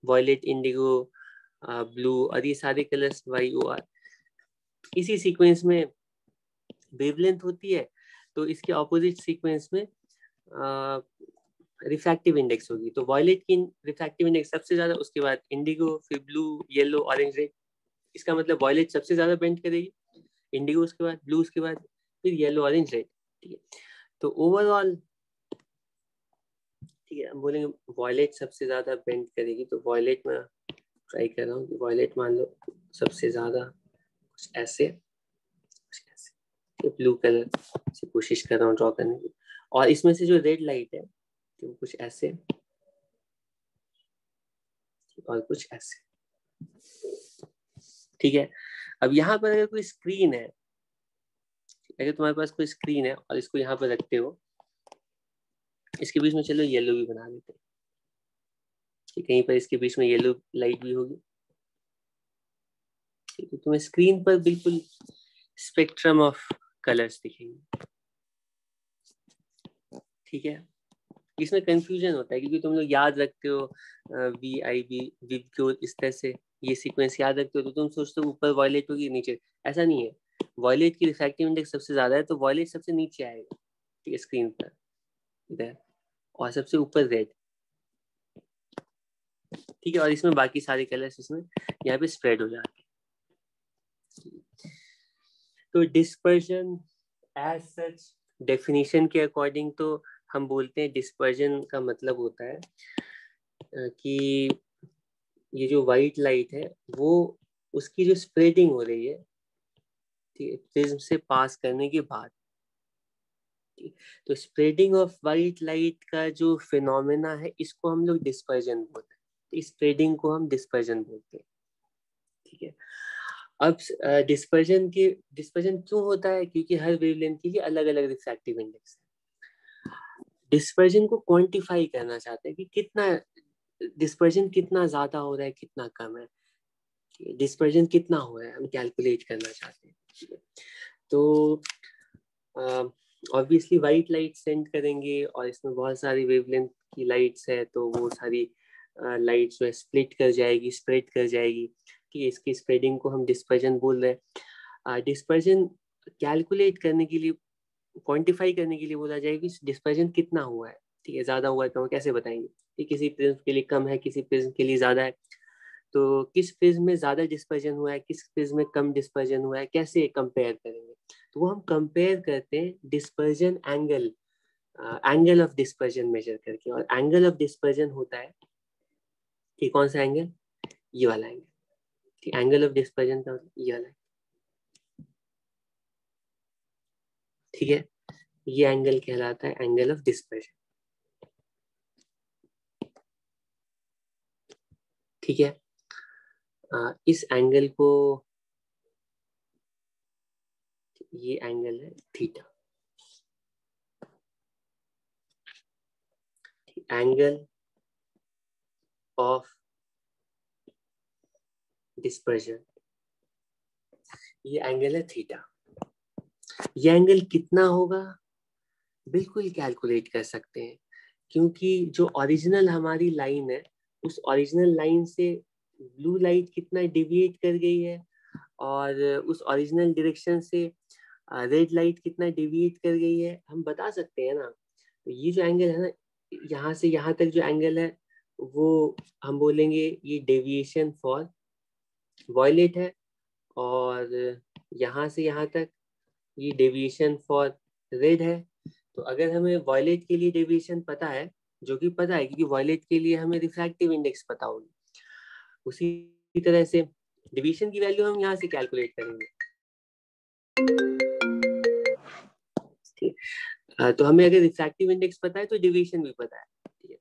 वॉयलेट, इंडिगो, ब्लू और ये सारे कलर्स YOR इसी सीक्वेंस में वेवलेंथ होती है, तो इसके ऑपोजिट सीक्वेंस में रिफ्रैक्टिव इंडेक्स होगी। तो वॉयलेट की रिफ्रैक्टिव इंडेक्स सबसे ज्यादा, उसके बाद इंडिगो, फिर ब्लू, येलो, ऑरेंज, रेड। इसका मतलब वॉयलेट सबसे ज्यादा बेंड करेगी, इंडिगो उसके बाद, ब्लू उसके बाद, फिर येलो, ऑरेंज, रेड, ठीक है। तो ओवरऑल, ठीक है, हम बोलेंगे वॉयलेट सबसे ज्यादा बेंड करेगी, तो वॉयलेट में ट्राई कर रहा हूँ कि वॉयलेट मान लो सबसे ज्यादा कुछ ऐसे, ब्लू कलर से कोशिश कर रहा हूँ ड्रॉ करने की, और इसमें से जो रेड लाइट है तो कुछ ऐसे और कुछ ऐसे, ठीक है। अब यहाँ पर अगर कोई स्क्रीन है, अगर तुम्हारे पास कोई स्क्रीन है और इसको यहाँ पर रखते हो, इसके बीच में चलो येलो भी बना देते हैं, कहीं पर इसके बीच में येलो लाइट भी होगी, तो तुम्हें स्क्रीन पर बिल्कुल स्पेक्ट्रम ऑफ कलर्स दिखेंगे, ठीक है। इसमें कंफ्यूजन होता है क्योंकि तुम लोग याद रखते हो VIB, विबग्योर, इस तरह से ये सीक्वेंस याद रखते हो, तो तुम सोचते हो ऊपर वॉयलेट होगी नीचे, ऐसा नहीं है। वॉयलेट की रिफ्रैक्टिव इंडेक्स सबसे ज्यादा है, तो वॉयलेट सबसे नीचे आएगा, ठीक है, स्क्रीन पर इधर, और सबसे ऊपर रेड, ठीक है। और इसमें बाकी सारे कलर्स इसमें यहाँ पे स्प्रेड हो जाते हैं। तो डिस्पर्जन एज सच डेफिनेशन के अकॉर्डिंग तो हम बोलते हैं डिस्पर्जन का मतलब होता है कि ये जो व्हाइट लाइट है वो, उसकी जो स्प्रेडिंग हो रही है, ठीक है, प्रिज्म से पास करने के बाद, तो स्प्रेडिंग ऑफ व्हाइट लाइट का जो फिनोमेना है इसको हम लोग डिस्पर्जन बोलते हैं, इस स्प्रेडिंग को हम डिस्पर्जन बोलते हैं, ठीक है। अब डिस्पर्जन क्यों होता है, क्योंकि हर वेवलेंथ के लिए अलग अलग रिफ्रैक्टिव इंडेक्स है। डिस्पर्जन को क्वांटिफाई करना चाहते हैं कि कितना डिस्पर्जन, कितना ज्यादा हो रहा है, कितना कम है, डिस्पर्जन कितना हो रहा है, हम कैलकुलेट करना चाहते हैं। तो ऑब्वियसली वाइट लाइट सेंड करेंगे और इसमें बहुत सारी वेवलेंथ की लाइट्स है, तो वो सारी लाइट्स जो है स्प्लिट कर जाएगी, स्प्रेड कर जाएगी, ठीक है। इसकी स्प्रेडिंग को हम डिस्पर्जन बोल रहे हैं। डिस्पर्जन कैलकुलेट करने के लिए, क्वांटिफाई करने के लिए बोला जाएगा कि डिस्पर्जन कितना हुआ है, ठीक है, ज्यादा हुआ है कम, कैसे बताएंगे कि किसी प्रिज्म के लिए कम है, किसी प्रिज्म के लिए ज्यादा है, तो किस प्रिज्म में ज्यादा डिस्पर्जन हुआ है, किस प्रिज्म में कम डिस्पर्जन हुआ है, कैसे कंपेयर करेंगे, तो वो हम कंपेयर करते हैं dispersion angle, angle of dispersion measure करके, और एंगल ऑफ डिस्पर्जन होता है कि कौन सा एंगल, ये वाला एंगल, ठीक, एंगल ऑफ डिस्पर्जन का ये वाला, ठीक है। ये एंगल कहलाता है एंगल ऑफ डिस्पर्जन, ठीक है। इस एंगल को ये एंगल है थीटा। एंगल ऑफ डिस्पर्जन, ये एंगल है थीटा। ये एंगल कितना होगा बिल्कुल कैलकुलेट कर सकते हैं, क्योंकि जो ओरिजिनल हमारी लाइन है उस ओरिजिनल लाइन से ब्लू लाइट कितना डिविएट कर गई है और उस ओरिजिनल डायरेक्शन से रेड लाइट कितना डिविएट कर गई है हम बता सकते हैं ना। तो ये जो एंगल है ना, यहाँ से यहाँ तक जो एंगल है वो हम बोलेंगे ये डेविएशन फॉर वॉयलेट है, और यहाँ से यहाँ तक ये डेविएशन फॉर रेड है। तो अगर हमें वॉयलेट के लिए डेविएशन पता है, जो कि पता है क्योंकि वॉयलेट के लिए हमें रिफ्रैक्टिव इंडेक्स पता होगी, उसी तरह से डेविएशन की वैल्यू हम यहाँ से कैलकुलेट करेंगे। ठीक, तो हमें अगर रिफ्रैक्टिव इंडेक्स पता है तो डेविएशन भी पता है। ठीक है,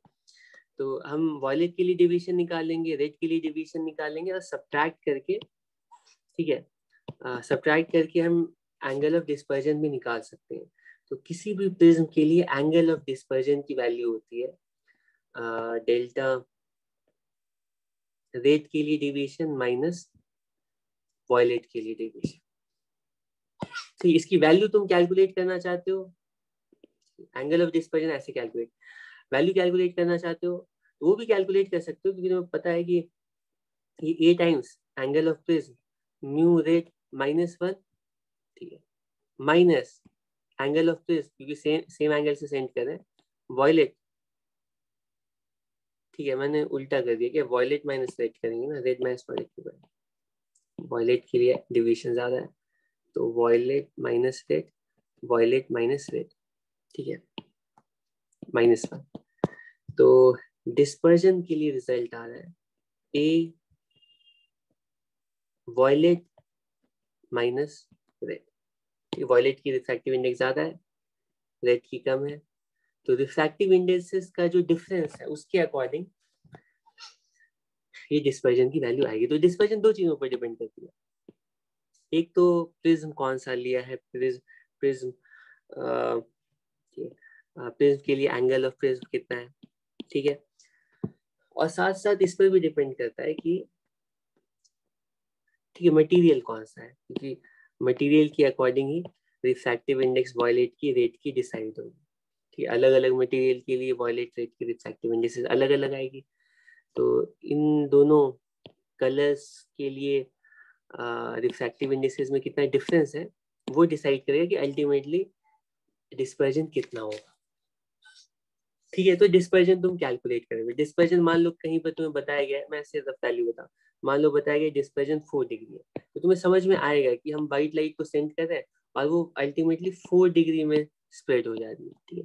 तो हम वॉयलेट के लिए डेविएशन निकालेंगे, रेड के लिए डेविएशन निकालेंगे और सब्ट्रैक्ट करके, ठीक है, सब्ट्रैक्ट करके हम एंगल ऑफ डिस्पर्जन भी निकाल सकते हैं। तो किसी भी प्रिज्म के लिए एंगल ऑफ डिस्पर्जन की वैल्यू होती है डेल्टा रेड के लिए डेविएशन माइनस वॉयलेट के लिए डेविएशन। तो इसकी वैल्यू तुम कैलकुलेट करना चाहते हो, एंगल ऑफ डिस्पर्जन ऐसे कैलकुलेट, वैल्यू कैलकुलेट करना चाहते हो तो वो भी कैलकुलेट कर सकते हो, क्योंकि तुम्हें पता है कि ये a times angle of prism mu red -1, ठीक है, माइनस एंगल ऑफ प्रिज्म, क्योंकि सेम एंगल से सेंड कर रहे हैं, वॉयलेट, ठीक है, मैंने उल्टा कर दिया, क्या वॉयलेट माइनस रेड करेंगे ना, रेड माइनस वॉयलेट के बाद, वॉयलेट के लिए डिविएशन ज्यादा है तो violet minus red, violet minus red, ठीक है, -1। तो डिस्पर्जन के लिए रिजल्ट आ रहा है ए वॉयलेट माइनस रेड। वॉयलेट की रिफ्रैक्टिव इंडेक्स ज्यादा है, रेड की कम है, तो रिफ्रैक्टिव इंडेक्सेस का जो डिफरेंस है उसके अकॉर्डिंग ये डिस्पर्जन की वैल्यू आएगी। तो डिस्पर्जन दो चीजों पर डिपेंड करती है, एक तो प्रिज्म कौन सा लिया है, प्रिज्म प्रिज्म के लिए एंगल ऑफ प्रिज्म कितना है, ठीक है, और साथ साथ इस पर भी डिपेंड करता है कि, ठीक है, मटेरियल कौन सा है, क्योंकि मटेरियल के अकॉर्डिंग ही रिफ्रैक्टिव इंडेक्स वॉयलेट की रेड की डिसाइड होगी। ठीक है, अलग अलग मटेरियल के लिए वॉयलेट रेड की रिफ्रैक्टिव इंडेक्स अलग अलग आएगी। तो इन दोनों कलर्स के लिए रिफ्रैक्टिव इंडेक्सेस में कितना डिफरेंस है वो डिसाइड करेगा कि अल्टीमेटली डिस्पर्जन कितना होगा। ठीक है, तो डिस्पर्जन तुम कैलकुलेट करोगे। डिस्पर्जन मान लो कहीं पर तुम्हें बताया गया है, मैं सिर्फ वैल्यू बताऊं, मान लो बताया गया डिस्पर्जन 4 डिग्री है, तो तुम्हें समझ में आएगा कि हम व्हाइट लाइट को सेंड कर रहे हैं और वो अल्टीमेटली 4 डिग्री में स्प्रेड हो जाती है। ठीक है,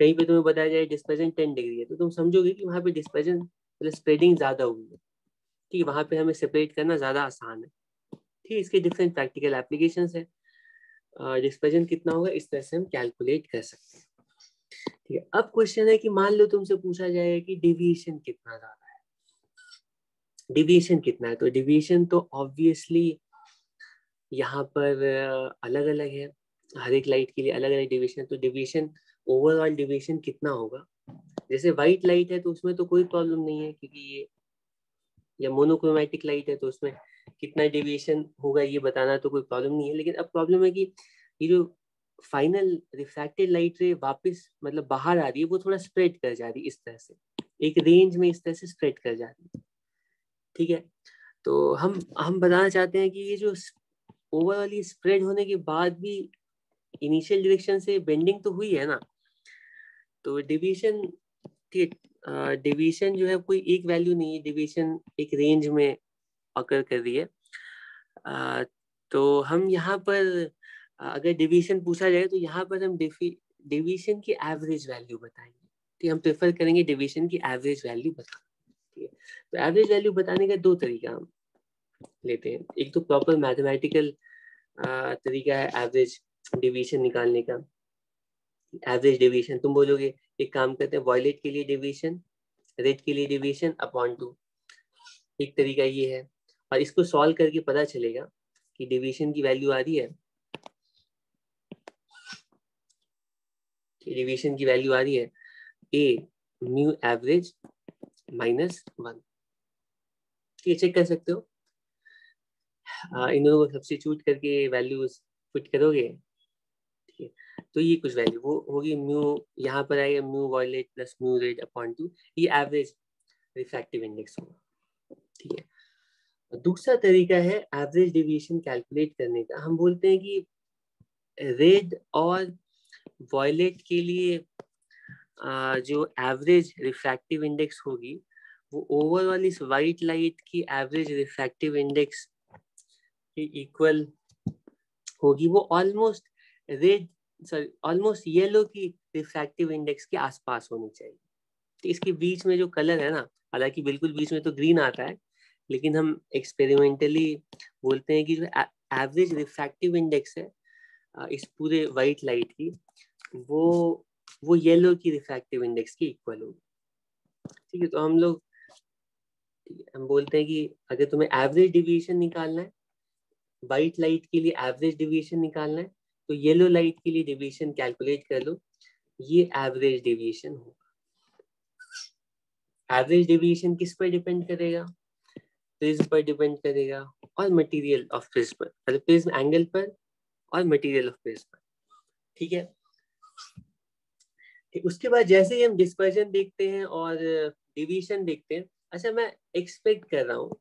कहीं पे तुम्हें बताया जाए डिस्पर्जन 10 डिग्री है, तो तुम समझोगे कि वहां पे डिस्पर्जन मतलब स्प्रेडिंग ज्यादा हुई है। ठीक है, वहां पे हमें सेपरेट करना ज्यादा आसान है। ठीक है, इसके डिफरेंट प्रैक्टिकल एप्लीकेशन है। डिस्पर्जन कितना होगा इस तरह से हम कैलकुलेट कर सकते हैं। ठीक है, अब क्वेश्चन है कि मान लो तुमसे पूछा जाए कि डेविएशन कितना ज्यादा है, डेविएशन कितना है, तो डेविएशन तो ऑब्वियसली यहाँ पर अलग अलग है, हर एक लाइट के लिए अलग अलग डेविएशन। तो डेविएशन ओवरऑल डेविएशन कितना होगा, जैसे व्हाइट लाइट है तो उसमें तो कोई प्रॉब्लम नहीं है, क्योंकि ये या मोनोक्रोमैटिक लाइट है तो उसमें कितना डेविएशन होगा ये बताना तो कोई प्रॉब्लम नहीं है। लेकिन अब प्रॉब्लम है कि ये जो फाइनल रिफ्रैक्टेड लाइट रे वापस मतलब बाहर आ रही है, वो थोड़ा स्प्रेड कर जा रही है, इस तरह से एक रेंज में इस तरह से स्प्रेड कर जा रही है। ठीक है, तो हम बताना चाहते हैं कि ये जो ओवरऑल ये स्प्रेड होने के बाद भी इनिशियल डायरेक्शन से बेंडिंग तो हुई है ना, तो डेविएशन, ठीक, डेविएशन जो है कोई एक वैल्यू नहीं है, डेविएशन एक रेंज में अकर कर रही है। तो हम यहाँ पर अगर डेविएशन पूछा जाए तो यहाँ पर हम डेविएशन की एवरेज वैल्यू बताएंगे। ठीक, हम प्रेफर करेंगे डेविएशन की एवरेज वैल्यू बताना। ठीक है, तो एवरेज वैल्यू बताने का दो तरीका हम लेते हैं। एक तो प्रॉपर मैथमेटिकल तरीका है एवरेज डेविएशन निकालने का। एवरेज डेविएशन तुम बोलोगे, एक काम करते हैं, वॉयलेट के लिए डेविएशन, रेड के लिए डेविएशन अपॉन 2, एक तरीका ये है। और इसको सॉल्व करके पता चलेगा कि डेविएशन की वैल्यू आ रही है डेविएशन की वैल्यू आ रही है ए म्यू एवरेज -1। ठीक है, चेक कर सकते हो। इन दोनों को सब्स्टिट्यूट करके वैल्यूज पुट करोगे, ठीक है, तो ये कुछ वैल्यू वो होगी म्यू, यहाँ पर आएगा mu violet plus mu red upon 2, ये एवरेज रिफ्रैक्टिव इंडेक्स होगा। ठीक है, दूसरा तरीका है एवरेज डेविएशन कैलकुलेट करने का। हम बोलते हैं कि रेड और वॉयलेट के लिए जो एवरेज रिफ्रैक्टिव इंडेक्स होगी वो ओवरऑल इस वाइट लाइट की एवरेज रिफ्रैक्टिव इंडेक्स के इक्वल होगी। वो ऑलमोस्ट रेड ऑलमोस्ट येलो की रिफ्रैक्टिव इंडेक्स के आसपास होनी चाहिए। तो इसके बीच में जो कलर है ना, हालांकि बिल्कुल बीच में तो ग्रीन आता है, लेकिन हम एक्सपेरिमेंटली बोलते हैं कि जो एवरेज रिफ्रैक्टिव इंडेक्स है इस पूरे वाइट लाइट की, वो येलो की रिफ्रैक्टिव इंडेक्स के इक्वल होगी। ठीक है, तो हम बोलते हैं कि अगर तुम्हें एवरेज डिविएशन निकालना है, वाइट लाइट के लिए एवरेज डिविएशन निकालना है, तो येलो लाइट के लिए डिविएशन कैलकुलेट कर लो, ये एवरेज डिविएशन होगा। एवरेज डिविएशन किस पर डिपेंड करेगा? प्रिज्म पर डिपेंड करेगा और मटेरियल ऑफ प्रिज्म पर, मतलब प्रिज्म एंगल पर और मटेरियल ऑफ प्रिज्म पर। ठीक है, उसके बाद जैसे ही हम डिस्पर्जन देखते हैं और डिविएशन देखते हैं, अच्छा मैं एक्सपेक्ट कर रहा हूँ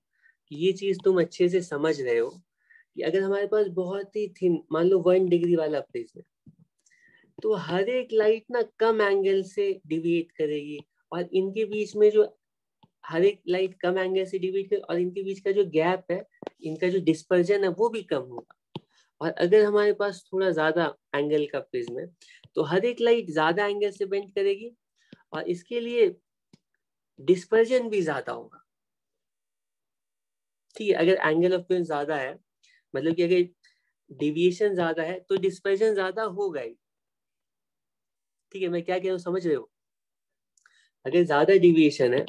कि ये चीज तुम अच्छे से समझ रहे हो कि अगर हमारे पास बहुत ही थिन, मान लो 1 डिग्री वाला प्रिज्म है, तो हर एक लाइट ना कम एंगल से डिविएट करेगी, और इनके बीच में जो हर एक लाइट कम एंगल से डिविएट करे और इनके बीच का जो गैप है, इनका जो डिस्पर्जन है वो भी कम होगा। और अगर हमारे पास थोड़ा ज्यादा एंगल का प्रिज्म है, तो हर एक लाइट ज्यादा एंगल से बेंड करेगी और इसके लिए डिस्पर्जन भी ज्यादा होगा। ठीक है, अगर एंगल ऑफ प्रिज्म ज्यादा है, मतलब कि अगर डिविएशन ज्यादा है तो डिस्पर्जन ज्यादा होगा ही। ठीक है, मैं क्या कह रहा हूँ समझ रहे हो? अगर ज्यादा डिविएशन है,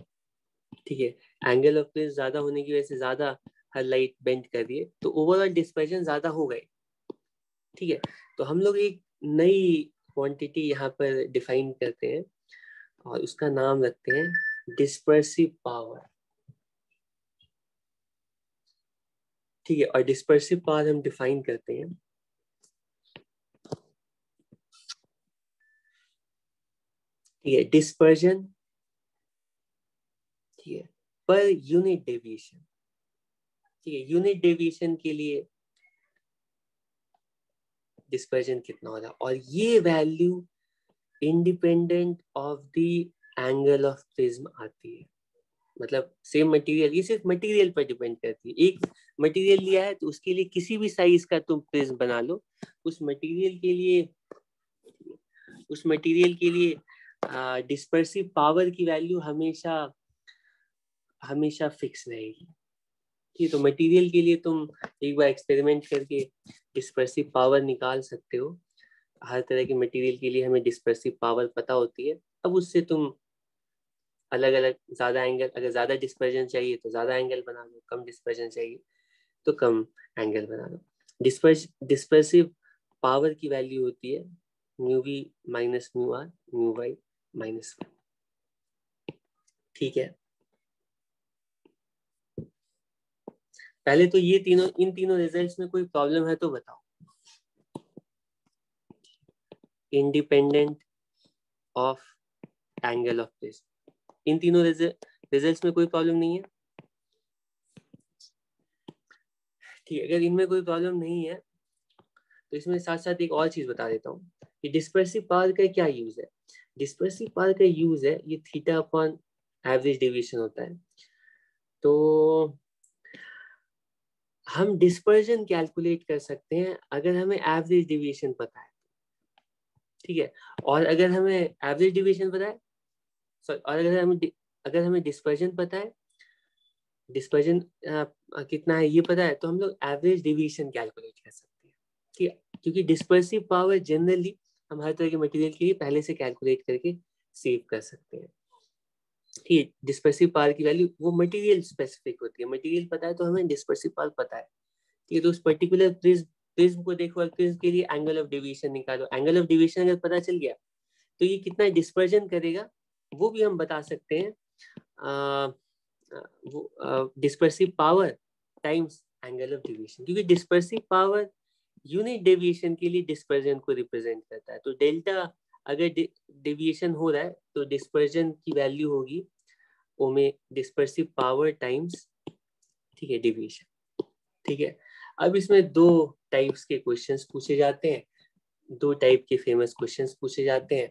ठीक है, एंगल ऑफ प्रिज्म ज्यादा होने की वजह से ज्यादा हर लाइट बेंड कर रही है, तो ओवरऑल डिस्पर्जन ज्यादा हो गए। ठीक है, तो हम लोग एक नई क्वांटिटी यहाँ पर डिफाइन करते हैं और उसका नाम रखते हैं डिस्पर्सिव पावर। ठीक है, और डिस्पर्सिव पावर हम डिफाइन करते हैं, ठीक है, डिस्पर्जन, ठीक है, पर यूनिट डेविएशन। ठीक है, यूनिट डेविएशन के लिए डिस्पर्जन कितना हो रहा है, और ये value independent of the angle of prism आती है। मतलब सेम मटेरियल, ये सिर्फ मटेरियल पर डिपेंड करती है। एक मटेरियल लिया है तो उसके लिए किसी भी साइज का तुम प्रिज्म बना लो, उस मटेरियल के लिए डिस्पर्सिव पावर की वैल्यू हमेशा हमेशा फिक्स रहेगी। ठीक है, तो मटेरियल के लिए तुम एक बार एक्सपेरिमेंट करके डिस्पर्सिव पावर निकाल सकते हो। हर तरह के मटेरियल के लिए हमें डिस्पर्सिव पावर पता होती है। अब उससे तुम अलग अलग ज्यादा एंगल, अगर ज्यादा डिस्पर्जन चाहिए तो ज्यादा एंगल बना लो, कम डिस्पर्जन चाहिए तो कम एंगल बना लो। डिस्पर्सिव पावर की वैल्यू होती है mu V minus mu R mu Y -1। ठीक है, पहले तो इन तीनों रिजल्ट्स में कोई प्रॉब्लम है तो बताओ। Independent of angle of prism, इन तीनों रिजल्ट्स में कोई प्रॉब्लम नहीं है। ठीक है, अगर इनमें कोई प्रॉब्लम नहीं है तो इसमें साथ साथ एक और चीज बता देता हूँ कि डिस्पर्सिव पावर का क्या यूज है। डिस्पर्सिव पावर का यूज है, ये थीटा अपॉन एवरेज डेविएशन होता है। तो हम डिस्पर्जन कैलकुलेट कर सकते हैं अगर हमें एवरेज डेविएशन पता है। ठीक है, और अगर हमें एवरेज डेविएशन पता है, और अगर हमें डिस्पर्जन पता है, डिस्पर्जन कितना है ये पता है, तो हम लोग एवरेज डेविएशन कैलकुलेट कर सकते हैं। ठीक है, क्योंकि डिस्पर्सिव पावर जनरली हम हर तरह के मटेरियल के लिए पहले से कैलकुलेट करके सेव कर सकते हैं। ठीक है, डिस्पर्सिव पावर की वैल्यू वो मटेरियल स्पेसिफिक होती है, मटेरियल पता है तो हमें डिस्पर्सिव पावर पता है। ठीक है, तो उस पर्टिकुलर प्रिज्म को देखो और प्रिज्म के लिए एंगल ऑफ डेविएशन निकालो। एंगल ऑफ डेविएशन अगर पता चल गया तो ये कितना डिस्पर्जन करेगा वो भी हम बता सकते हैं, वो dispersive power times angle of deviation, क्योंकि डिस्पर्सिव पावर यूनिट डेविएशन के लिए डिस्पर्जन को रिप्रेजेंट करता है। तो डेल्टा अगर डेविएशन हो रहा है तो डिस्पर्जन की वैल्यू होगी ओमे डिस्पर्सिव पावर टाइम्स, ठीक है, डेविएशन। ठीक है, अब इसमें दो टाइप्स के क्वेश्चंस पूछे जाते हैं, दो टाइप के फेमस क्वेश्चंस पूछे जाते हैं।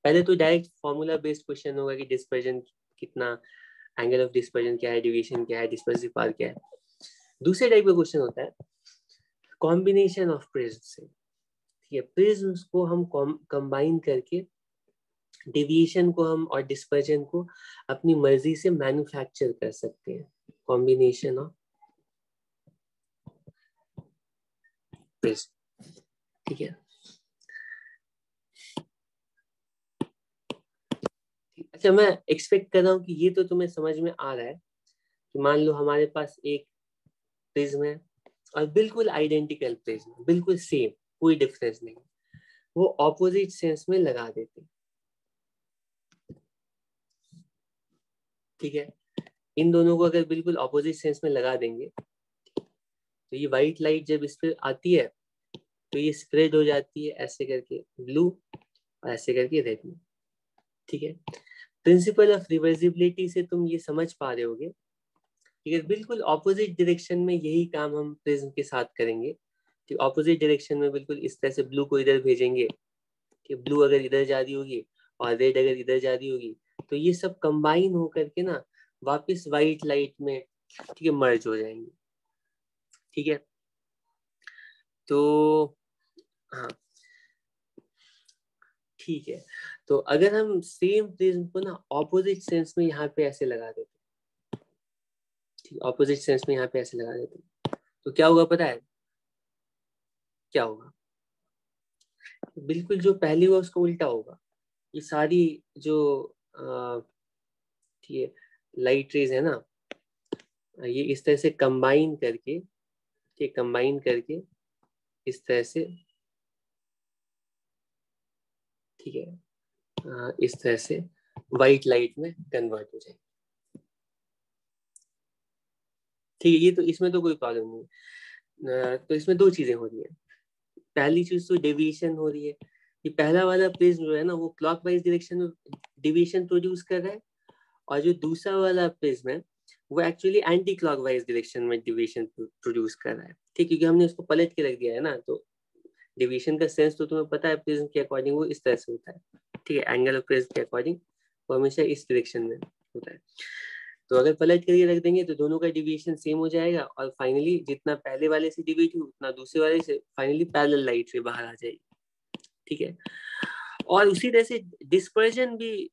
पहले तो डायरेक्ट फॉर्मूला बेस्ड क्वेश्चन होगा कि डिस्पर्जन कितना, एंगल ऑफ डिस्पर्जन क्या है, डेविएशन क्या है, डिस्पर्सिव पावर क्या है। दूसरे टाइप का क्वेश्चन होता है कॉम्बिनेशन ऑफ प्रिज्म से, ठीक है, प्रिज्म को हम कंबाइन करके डेविएशन को हम और डिस्पर्जन को अपनी मर्जी से मैन्युफैक्चर कर सकते हैं, कॉम्बिनेशन ऑफ प्रिज्म। ठीक है, अच्छा मैं एक्सपेक्ट कर रहा हूँ कि ये तो तुम्हें समझ में आ रहा है कि मान लो हमारे पास एक प्रिज्म है और बिल्कुल आइडेंटिकल प्रिज्म, बिल्कुल सेम, कोई डिफरेंस नहीं, वो ऑपोजिट सेंस में लगा देते, ठीक है। इन दोनों को अगर बिल्कुल ऑपोजिट सेंस में लगा देंगे तो ये व्हाइट लाइट जब इस पर आती है तो ये स्प्रेड हो जाती है ऐसे करके ब्लू और ऐसे करके रेड में, ठीक है। प्रिंसिपल ऑफ रिवर्सिबिलिटी से तुम ये समझ पा रहे होगे कि बिल्कुल ऑपोजिट डायरेक्शन में यही काम हम प्रिज्म के साथ करेंगे कि ऑपोजिट डायरेक्शन में बिल्कुल इस तरह से ब्लू को इधर भेजेंगे कि ब्लू अगर इधर जा रही होगी और रेड अगर इधर जा रही होगी तो ये सब कंबाइन होकर के ना वापस व्हाइट लाइट में, ठीक है, मर्ज हो जाएंगे, ठीक है। तो हाँ ठीक है, तो अगर हम सेम प्रिज्म को ना ऑपोजिट सेंस में यहाँ पे ऐसे लगा देते, ठीक, ऑपोजिट सेंस में यहाँ पे ऐसे लगा देते तो क्या होगा पता है क्या होगा? बिल्कुल जो पहली हुआ उसका उल्टा होगा। ये सारी जो ठीक है लाइट रेज है ना, ये इस तरह से कंबाइन करके, ठीक, कंबाइन करके इस तरह से, ठीक है, इस तरह से व्हाइट लाइट में कन्वर्ट हो जाएगी, ठीक है। ये तो इसमें तो कोई प्रॉब्लम नहीं है। तो इसमें दो चीजें हो रही है, पहली चीज तो डेविएशन हो रही है, ये पहला वाला प्रिज्म जो है ना वो क्लॉकवाइज डायरेक्शन में डेविएशन प्रोड्यूस कर रहा है, और जो दूसरा वाला प्रिज्म है वो एक्चुअली एंटी क्लॉकवाइज डायरेक्शन में डेविएशन प्रोड्यूस कर रहा है, ठीक, क्योंकि हमने उसको पलट के रख दिया है ना। तो डेविएशन का सेंस तो तुम्हें पता है प्रिज्म के अकॉर्डिंग वो इस तरह से होता है, ठीक है, एंगल ऑफ प्रिज्म के अकॉर्डिंग वो हमेशा इस डायरेक्शन में होता है। तो अगर पलट करके रख देंगे तो दोनों का डिविएशन सेम हो जाएगा और फाइनली जितना पहले वाले से डिविएट हुआ उतना दूसरे वाले से फाइनली पैरेलल लाइट से बाहर आ जाएगी, ठीक है। और उसी तरह से डिस्पर्जन भी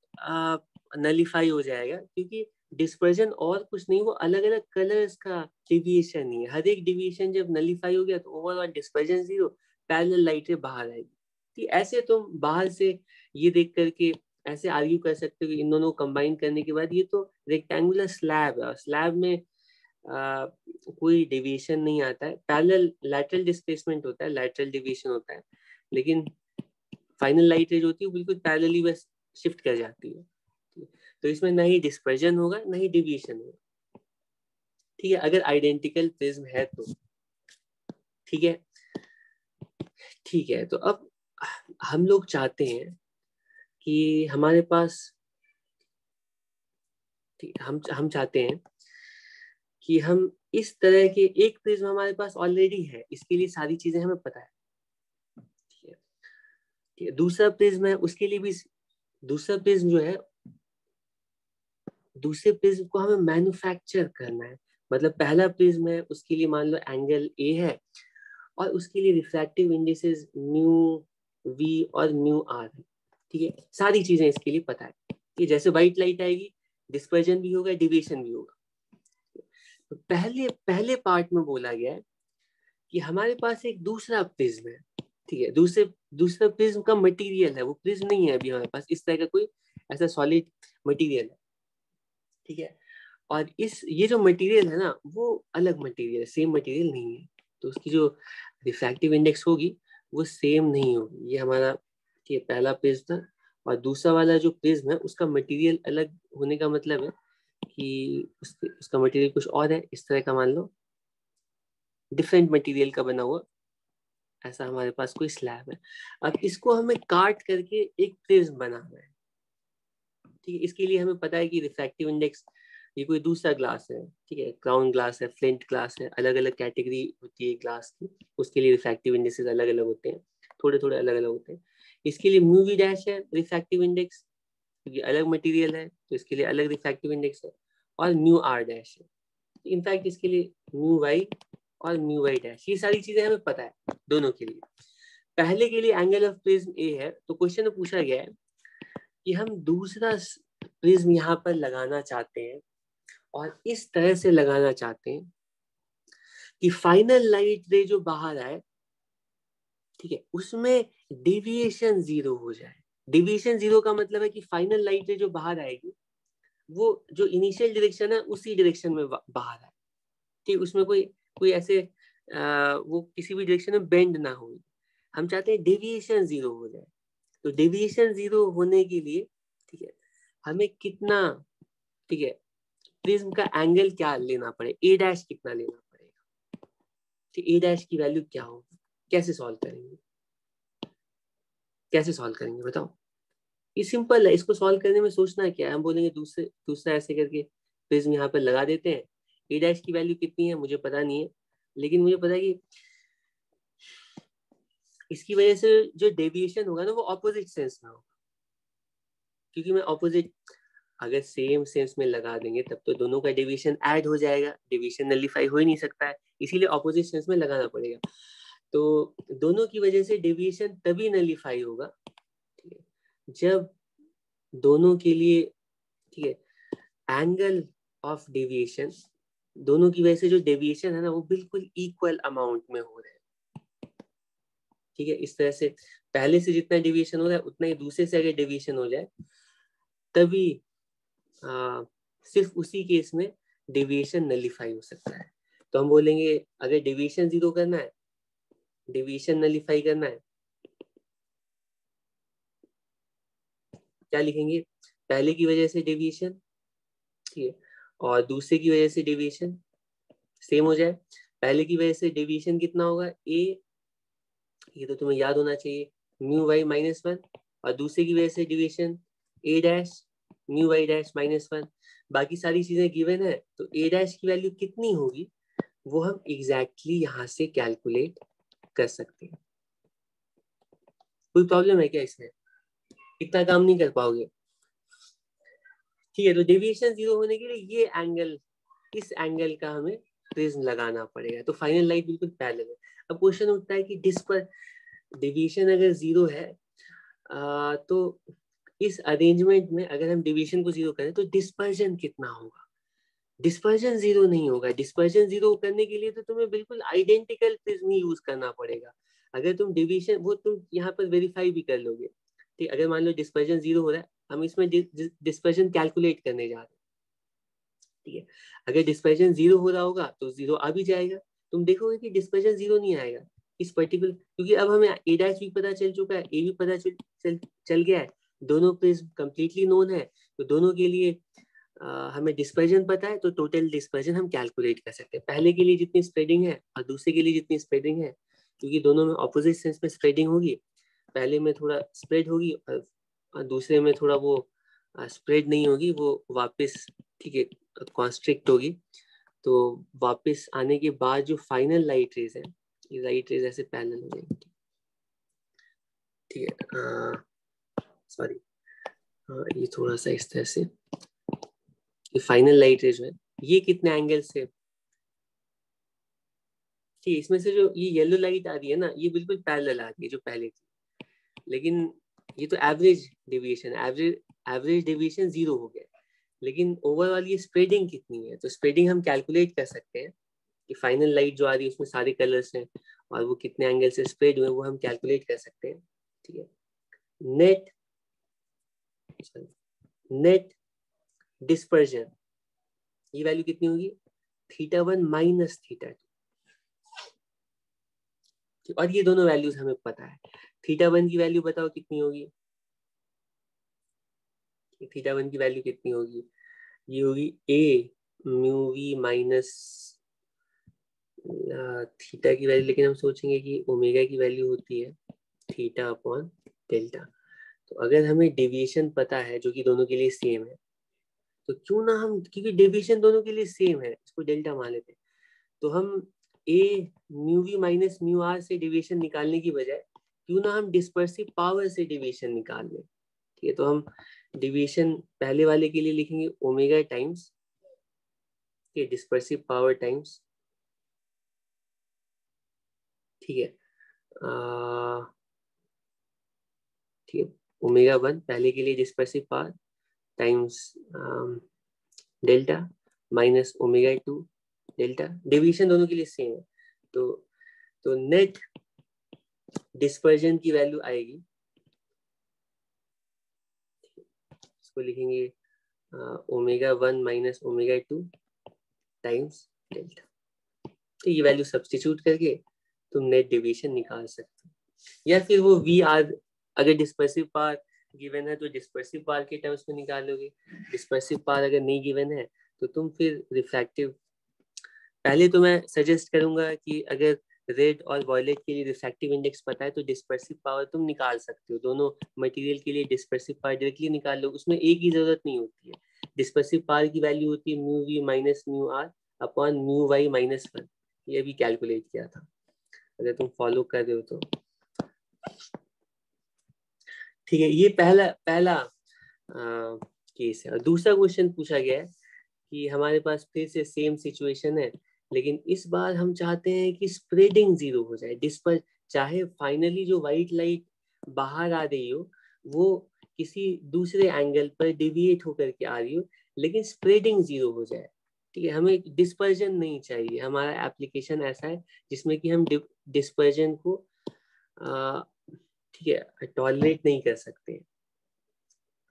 नलीफाई हो जाएगा, क्योंकि डिस्पर्जन और कुछ नहीं, वो अलग अलग कलर्स का डिविएशन ही है। हर एक डिविएशन जब नलीफाई हो गया तो overall dispersion zero, parallel light से बाहर आएगी। ठीक, ऐसे तुम बाहर से ये देख करके ऐसे आर्ग्यू कर सकते हो कि इन दोनों को कंबाइन करने के बाद ये तो रेक्टेंगुलर स्लैब है, स्लैब में कोई डेविएशन नहीं आता है, पैरेलल लैटरल डिस्प्लेसमेंट होता है, लैटरल डेविएशन होता है, लेकिन फाइनल लाइट रेज होती है बिल्कुल पैरेलली बस शिफ्ट कर जाती है। तो इसमें ना ही डिस्पर्जन होगा ना ही डिविएशन होगा, ठीक है, अगर आइडेंटिकल प्रिज्म है तो, ठीक है। ठीक है, तो अब हम लोग चाहते हैं कि हमारे पास, ठीक, हम चाहते हैं कि हम इस तरह के एक प्रिज्म हमारे पास ऑलरेडी है, इसके लिए सारी चीजें हमें पता है, ठीक है, ठीक है। दूसरा प्रिज्म है, उसके लिए भी दूसरा प्रिज्म जो है, दूसरे प्रिज्म को हमें मैन्युफैक्चर करना है। मतलब पहला प्रिज्म है उसके लिए मान लो एंगल ए है और उसके लिए रिफ्रैक्टिव इंडिसेस म्यू वी और म्यू आर है, ठीक है, सारी चीजें इसके लिए पता है कि जैसे व्हाइट लाइट आएगी डिस्पर्जन भी होगा, डिविएशन भी होगा। तो पहले पहले पार्ट में बोला गया है कि हमारे पास एक दूसरा प्रिज्म है, ठीक है, दूसरा प्रिज्म का मटेरियल है, वो प्रिज्म नहीं है अभी हमारे पास इस तरह का कोई ऐसा सॉलिड मटेरियल है, ठीक है। और ये जो मटेरियल है ना वो अलग मटेरियल है, सेम मटेरियल नहीं है, तो उसकी जो रिफ्रैक्टिव इंडेक्स होगी वो सेम नहीं होगी। ये हमारा ये पहला प्रिज्म था और दूसरा वाला जो प्रिज्म है उसका मटेरियल अलग होने का मतलब है कि उसका मटेरियल कुछ और है, इस तरह का मान लो डिफरेंट मटेरियल का बना हुआ ऐसा हमारे पास कोई स्लैब है। अब इसको हमें काट करके एक प्रिज्म बनाना है, ठीक है। इसके लिए हमें पता है कि रिफ्रैक्टिव इंडेक्स, ये कोई दूसरा ग्लास है, ठीक है, क्राउन ग्लास है, फ्लिंट ग्लास है, अलग अलग कैटेगरी होती है ग्लास की, उसके लिए रिफ्रैक्टिव इंडेक्सेस अलग अलग होते हैं, थोड़े थोड़े अलग अलग होते हैं। इसके लिए म्यू वी डैश है रिफ्रैक्टिव इंडेक्स, क्योंकि अलग मटेरियल है तो इसके लिए अलग रिफ्रैक्टिव इंडेक्स है, और म्यू आर डैश है, इनफैक्ट इसके लिए म्यू वाई और म्यू वाई डैश, ये सारी चीजें हमें पता है दोनों के लिए। पहले के लिए एंगल ऑफ प्रिज्म ए है, तो क्वेश्चन में पूछा गया है कि हम दूसरा प्रिज्म यहाँ पर लगाना चाहते हैं और इस तरह से लगाना चाहते हैं कि फाइनल लाइट रे जो बाहर आए, ठीक है, उसमें डेविएशन 0 हो जाए। डेविएशन 0 का मतलब है कि फाइनल लाइट रे जो बाहर आएगी वो जो इनिशियल डायरेक्शन है उसी डायरेक्शन में बाहर आए, ठीक, उसमें कोई कोई ऐसे वो किसी भी डायरेक्शन में बेंड ना हो। हम चाहते हैं डेविएशन 0 हो जाए। तो डेविएशन 0 होने के लिए, ठीक है, हमें कितना, ठीक है, प्रिज्म का एंगल क्या लेना पड़े, ए डैश कितना लेना पड़ेगा, ठीक, ए डैश की वैल्यू क्या होगी, कैसे सॉल्व करेंगे, कैसे सॉल्व करेंगे बताओ। ये सिंपल है, इसको सॉल्व करने में सोचना क्या है, हम बोलेंगे दूसरा ऐसे करके प्रिज्म यहाँ पर लगा देते हैं। ए डैश की वैल्यू कितनी है मुझे पता नहीं है, लेकिन मुझे पता है कि इसकी वजह से जो डेविएशन होगा ना वो ऑपोजिट सेंस में होगा, क्योंकि मैं ऑपोजिट, अगर सेम सेंस में लगा देंगे तब तो दोनों का डेविएशन ऐड हो जाएगा, डेविएशन नलीफाई हो ही नहीं सकता है, इसीलिए ऑपोजिट सेंस में लगाना पड़ेगा। तो दोनों की वजह से डेविएशन तभी नलीफाई होगा, ठीक है, जब दोनों के लिए, ठीक है, एंगल ऑफ डेविएशन, दोनों की वजह से जो डेविएशन है ना वो बिल्कुल इक्वल अमाउंट में हो रहे हैं, ठीक है। इस तरह से पहले से जितना डेविएशन हो रहा है उतना ही दूसरे से अगर डेविएशन हो जाए तभी सिर्फ उसी केस में डेविएशन नलीफाई हो सकता है। तो हम बोलेंगे अगर डेविएशन 0 करना है, डेविएशन नलीफाई करना है, क्या लिखेंगे, पहले की वजह से डेविएशन, ठीक है, और दूसरे की वजह से डेविएशन सेम हो जाए। पहले की वजह से डेविएशन कितना होगा ए, ये तो तुम्हें याद होना चाहिए, म्यू वाई -1, और दूसरे की वजह से डेविएशन ए डैश म्यू वाई डैश -1। बाकी सारी चीजें गिवन है, तो ए डैश की वैल्यू कितनी होगी वो हम एग्जैक्टली यहाँ से कैलकुलेट कर सकते हैं। कोई प्रॉब्लम है क्या इसमें, इतना काम नहीं कर पाओगे, ठीक है। तो डेविएशन 0 होने के लिए ये एंगल, इस एंगल का हमें प्रिज्म लगाना पड़ेगा, तो फाइनल लाइट बिल्कुल पैरेलल है। अब क्वेश्चन उठता है कि डेविएशन अगर 0 है तो इस अरेंजमेंट में अगर हम डेविएशन को 0 करें तो डिस्पर्जन कितना होगा। डिस्पर्जन 0 नहीं होगा, डिस्पर्जन 0 करने के लिए तो तुम्हें बिल्कुल आइडेंटिकल प्रिज्म यूज करना पड़ेगा। अगर तुम डेविएशन वो तुम यहाँ पर वेरीफाई भी कर लोगे, ठीक, अगर मान लो डिस्पर्जन 0 हो रहा है, हम इसमें डिस्पर्जन कैलकुलेट करने जा रहे हैं, ठीक है, अगर डिस्पर्जन 0 हो रहा होगा तो 0 आ भी जाएगा, तुम देखोगे कि डिस्पर्जन 0 नहीं आएगा इस पर्टिकुलर, क्योंकि अब हमें ए डैश भी पता चल चुका है, ए भी पता चल गया है, दोनों प्रिज्म कंप्लीटली नोन है, तो दोनों के लिए हमें डिस्पर्जन पता है, तो टोटल डिस्पर्जन हम कैलकुलेट कर सकते हैं, पहले के लिए जितनी स्प्रेडिंग है और दूसरे के लिए जितनी स्प्रेडिंग है, क्योंकि दोनों में ऑपोजिट सेंस में स्प्रेडिंग होगी, पहले में थोड़ा स्प्रेड होगी और दूसरे में थोड़ा वो स्प्रेड नहीं होगी, वो वापस, ठीक है, कॉन्स्ट्रिक्ट होगी। तो वापस आने के बाद जो फाइनल लाइट रेज है, ये लाइट रेज ऐसे पैरेलल हो जाएंगी, ठीक है, सॉरी, ये थोड़ा सा इस तरह से, ये फाइनल लाइट रेज है, ये कितने एंगल से, ठीक, इसमें से जो ये येलो लाइट आ रही है ना ये बिल्कुल पैरेलल आ रही है जो पहले थी, लेकिन ये तो एवरेज डेविएशन, एवरेज डेविएशन 0 हो गया, लेकिन ओवरऑल ये स्प्रेडिंग कितनी है, तो स्प्रेडिंग हम कैलकुलेट कर सकते हैं कि फाइनल लाइट जो आ रही है उसमें सारे कलर्स हैं और वो कितने एंगल से स्प्रेड हुए वो हम कैलकुलेट कर सकते हैं, ठीक है। नेट डिस्पर्जन, ये वैल्यू कितनी होगी, θ1 - θ2, और ये दोनों वैल्यूज हमें पता है। θ1 की वैल्यू बताओ कितनी होगी, थीटा वन की वैल्यू कितनी होगी, ये होगी A mu V minus theta की वैल्यू, लेकिन हम सोचेंगे कि ओमेगा की वैल्यू होती है थीटा अपॉन डेल्टा। तो अगर हमें डेविएशन पता है जो कि दोनों के लिए सेम है, तो क्यों ना हम, क्योंकि डेविएशन दोनों के लिए सेम है, इसको डेल्टा मान लेते हैं, तो हम A mu V minus mu R से डेविएशन निकालने की बजाय क्यों ना हम डिस्पर्सिव पावर से डेविएशन निकाल लें। ठीक है, तो हम डेविएशन पहले वाले के लिए लिखेंगे omega times dispersive power times, ठीक है, ठीक है, ओमेगा वन पहले के लिए dispersive power times delta minus omega two delta, deviation दोनों के लिए सेम है, तो नेट डिस्पर्जन की वैल्यू आएगी, इसको लिखेंगे omega one minus omega two times delta. तो ये वैल्यू सब्स्टिट्यूट करके तुम नेट डेविएशन निकाल सकते हो, या फिर वो वी आर, अगर डिस्पर्सिव पावर गिवन है तो डिस्पर्सिव पावर के टर्म्स में निकालोगे, डिस्पर्सिव पावर अगर नहीं गिवन है तो तुम फिर रिफ्रैक्टिव, पहले तो मैं सजेस्ट करूंगा कि अगर रेड और वॉयलेट के लिए रिफ्रैक्टिव इंडेक्स पता है तो डिस्पर्सिव पावर तुम निकाल सकते हो, दोनों मटेरियल के लिए डिस्पर्सिव पावर डायरेक्टली निकाल लो, उसमें एक ही जरूरत नहीं होती है। डिस्पर्सिव पावर की वैल्यू होती है mu V minus mu R upon mu Y minus one, ये भी कैलकुलेट किया था, अगर तुम फॉलो कर रहे हो तो। ठीक है, ये पहला पहला केस है। और दूसरा क्वेश्चन पूछा गया है कि हमारे पास फिर से सेम सिचुएशन है, लेकिन इस बार हम चाहते हैं कि स्प्रेडिंग जीरो हो जाए, डिस्पर, चाहे फाइनली जो व्हाइट लाइट बाहर आ रही हो वो किसी दूसरे एंगल पर डिविएट होकर के आ रही हो, लेकिन स्प्रेडिंग जीरो हो जाए। ठीक है, हमें डिस्पर्जन नहीं चाहिए, हमारा एप्लीकेशन ऐसा है जिसमें कि हम डिस्पर्जन को ठीक है टॉलरेट नहीं कर सकते,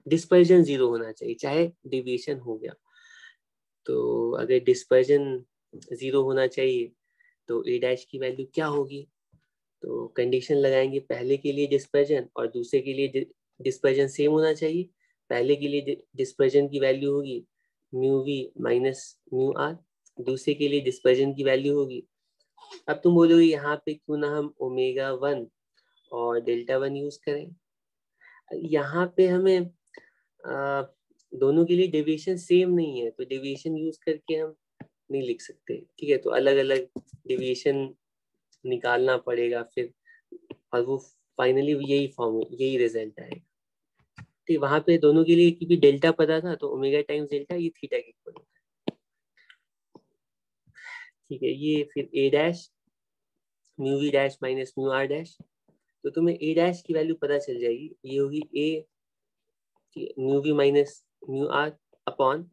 डिस्पर्जन जीरो होना चाहिए चाहे डिविएशन हो गया। तो अगर डिस्पर्जन जीरो होना चाहिए तो ए डैश की वैल्यू क्या होगी, तो कंडीशन लगाएंगे, पहले के लिए डिस्पर्जन और दूसरे के लिए डिस्पर्जन सेम होना चाहिए। पहले के लिए डिस्पर्जन की वैल्यू होगी mu V minus mu R, दूसरे के लिए डिस्पर्जन की वैल्यू होगी, अब तुम बोलोगे यहाँ पे क्यों ना हम ओमेगा वन और डेल्टा वन यूज करें, यहाँ पे हमें दोनों के लिए डेविएशन सेम नहीं है तो डेविएशन यूज करके हम नहीं लिख सकते। ठीक है, तो अलग अलग डेविएशन निकालना पड़ेगा फिर, और वो फाइनली यही फॉर्म, यही रिजल्ट आएगा। ठीक, वहां पे दोनों के लिए क्योंकि डेल्टा पता था तो ओमेगा टाइम्स डेल्टा ये थीटा के इक्वल होता है। ठीक है, ये फिर A dash mu V dash minus mu R dash, तो तुम्हें ए डैश की वैल्यू पता चल जाएगी, ये होगी A mu V minus mu R upon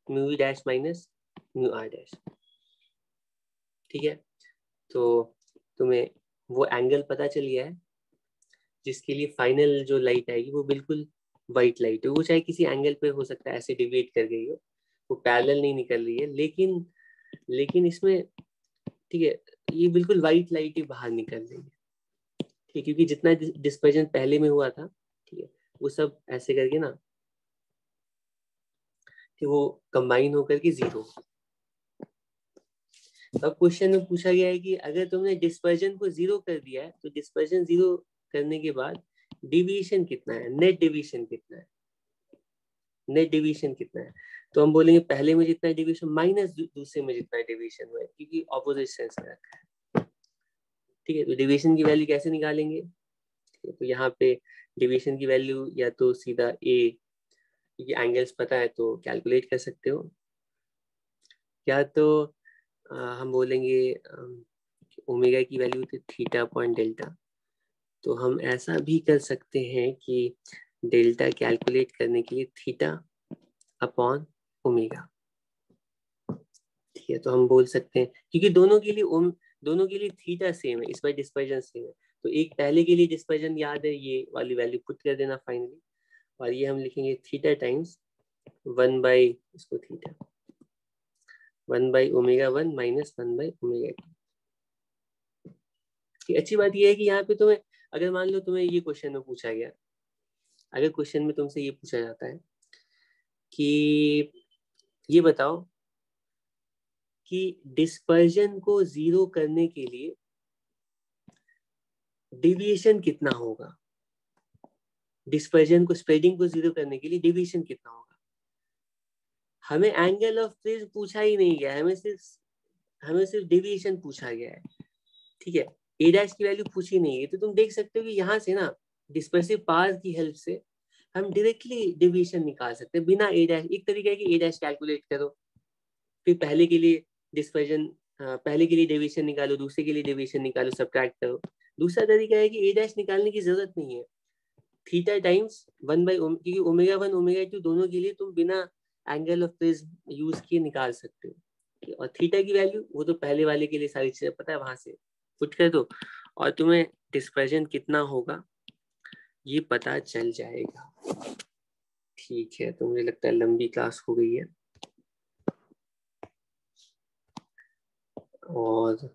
mu V dash minus mu R dash. ठीक है, तो तुम्हें वो एंगल पता चल गया है जिसके लिए फाइनल जो लाइट आएगी वो बिल्कुल व्हाइट लाइट है, वो चाहे किसी एंगल पे हो सकता है ऐसे डिवाइड कर गई हो, वो पैरेलल नहीं निकल रही है, लेकिन इसमें ठीक है ये बिल्कुल व्हाइट लाइट ही बाहर निकल रही है। ठीक, क्योंकि जितना डिस्पर्जन पहले में हुआ था, ठीक है, वो सब ऐसे करके ना कि वो कंबाइन होकर के जीरो। अब क्वेश्चन में पूछा गया है कि अगर तुमने डिस्पर्जन को जीरो कर दिया है तो डिस्पर्जन जीरो करने के बाद डिविएशन कितना है, नेट डिविएशन कितना है, नेट डिविएशन कितना है, तो हम बोलेंगे पहले में जितना डिविएशन माइनस दूसरे में जितना डिविएशन हुआ है, क्योंकि ऑपोजिट सेंस में रखा है। ठीक है, तो डिविएशन की वैल्यू कैसे निकालेंगे, तो यहाँ पे डिविएशन की वैल्यू या तो सीधा ए, क्योंकि एंगल्स पता है तो कैलकुलेट कर सकते हो, या तो हम बोलेंगे ओमेगा की वैल्यू थी थीटा अपॉन डेल्टा, तो हम ऐसा भी कर सकते हैं कि डेल्टा कैलकुलेट करने के लिए थीटा अपॉन ओमेगा। ठीक है, तो हम बोल सकते हैं क्योंकि दोनों के लिए थीटा सेम है, इस बार डिस्पर्जन सेम है, तो एक पहले के लिए डिस्पर्जन याद है, ये वाली वैल्यू पुट कर देना फाइनली, और ये हम लिखेंगे थीटा टाइम्स वन बाई इसको theta one by omega one minus one by omega two. अच्छी बात यह है कि यहाँ पे अगर मान लो तुम्हें ये क्वेश्चन में पूछा गया, अगर क्वेश्चन में तुमसे ये पूछा जाता है कि ये बताओ कि डिस्पर्जन को 0 करने के लिए डिविएशन कितना होगा। डिस्पर्जन को, स्प्रेडिंग को 0 करने के लिए डिविएशन कितना होगा। हमें एंगल ऑफ फ्रीज पूछा ही नहीं गया, हमें सिर्फ डिविएशन पूछा गया है, ठीक है। ए डैश की वैल्यू पूछी नहीं है, तो तुम देख सकते हो कि यहाँ से ना डिस्पर्सिव पावर की हेल्प से हम डायरेक्टली डिविएशन निकाल सकते हैं बिना ए डैश। एक तरीका है कि ए डैश कैलकुलेट करो, फिर पहले के लिए डिस्पर्जन, पहले के लिए डेविएशन निकालो, दूसरे के लिए डेविएशन निकालो, सब्ट्रैक्ट करो। दूसरा तरीका है कि ए डैश निकालने की जरूरत नहीं है, थीटा टाइम्स 1/, क्योंकि ओमेगा 1 ओमेगा 2 दोनों के लिए तुम बिना एंगल ऑफ फेज यूज किए निकाल सकते हो। और थीटा की वैल्यू वो तो पहले वाले के लिए सारी चीजें पता है, वहां से पुट कर दो और तुम्हें डिस्पर्जन कितना होगा ये पता चल जाएगा। ठीक है, तो मुझे लगता है लंबी क्लास हो गई है और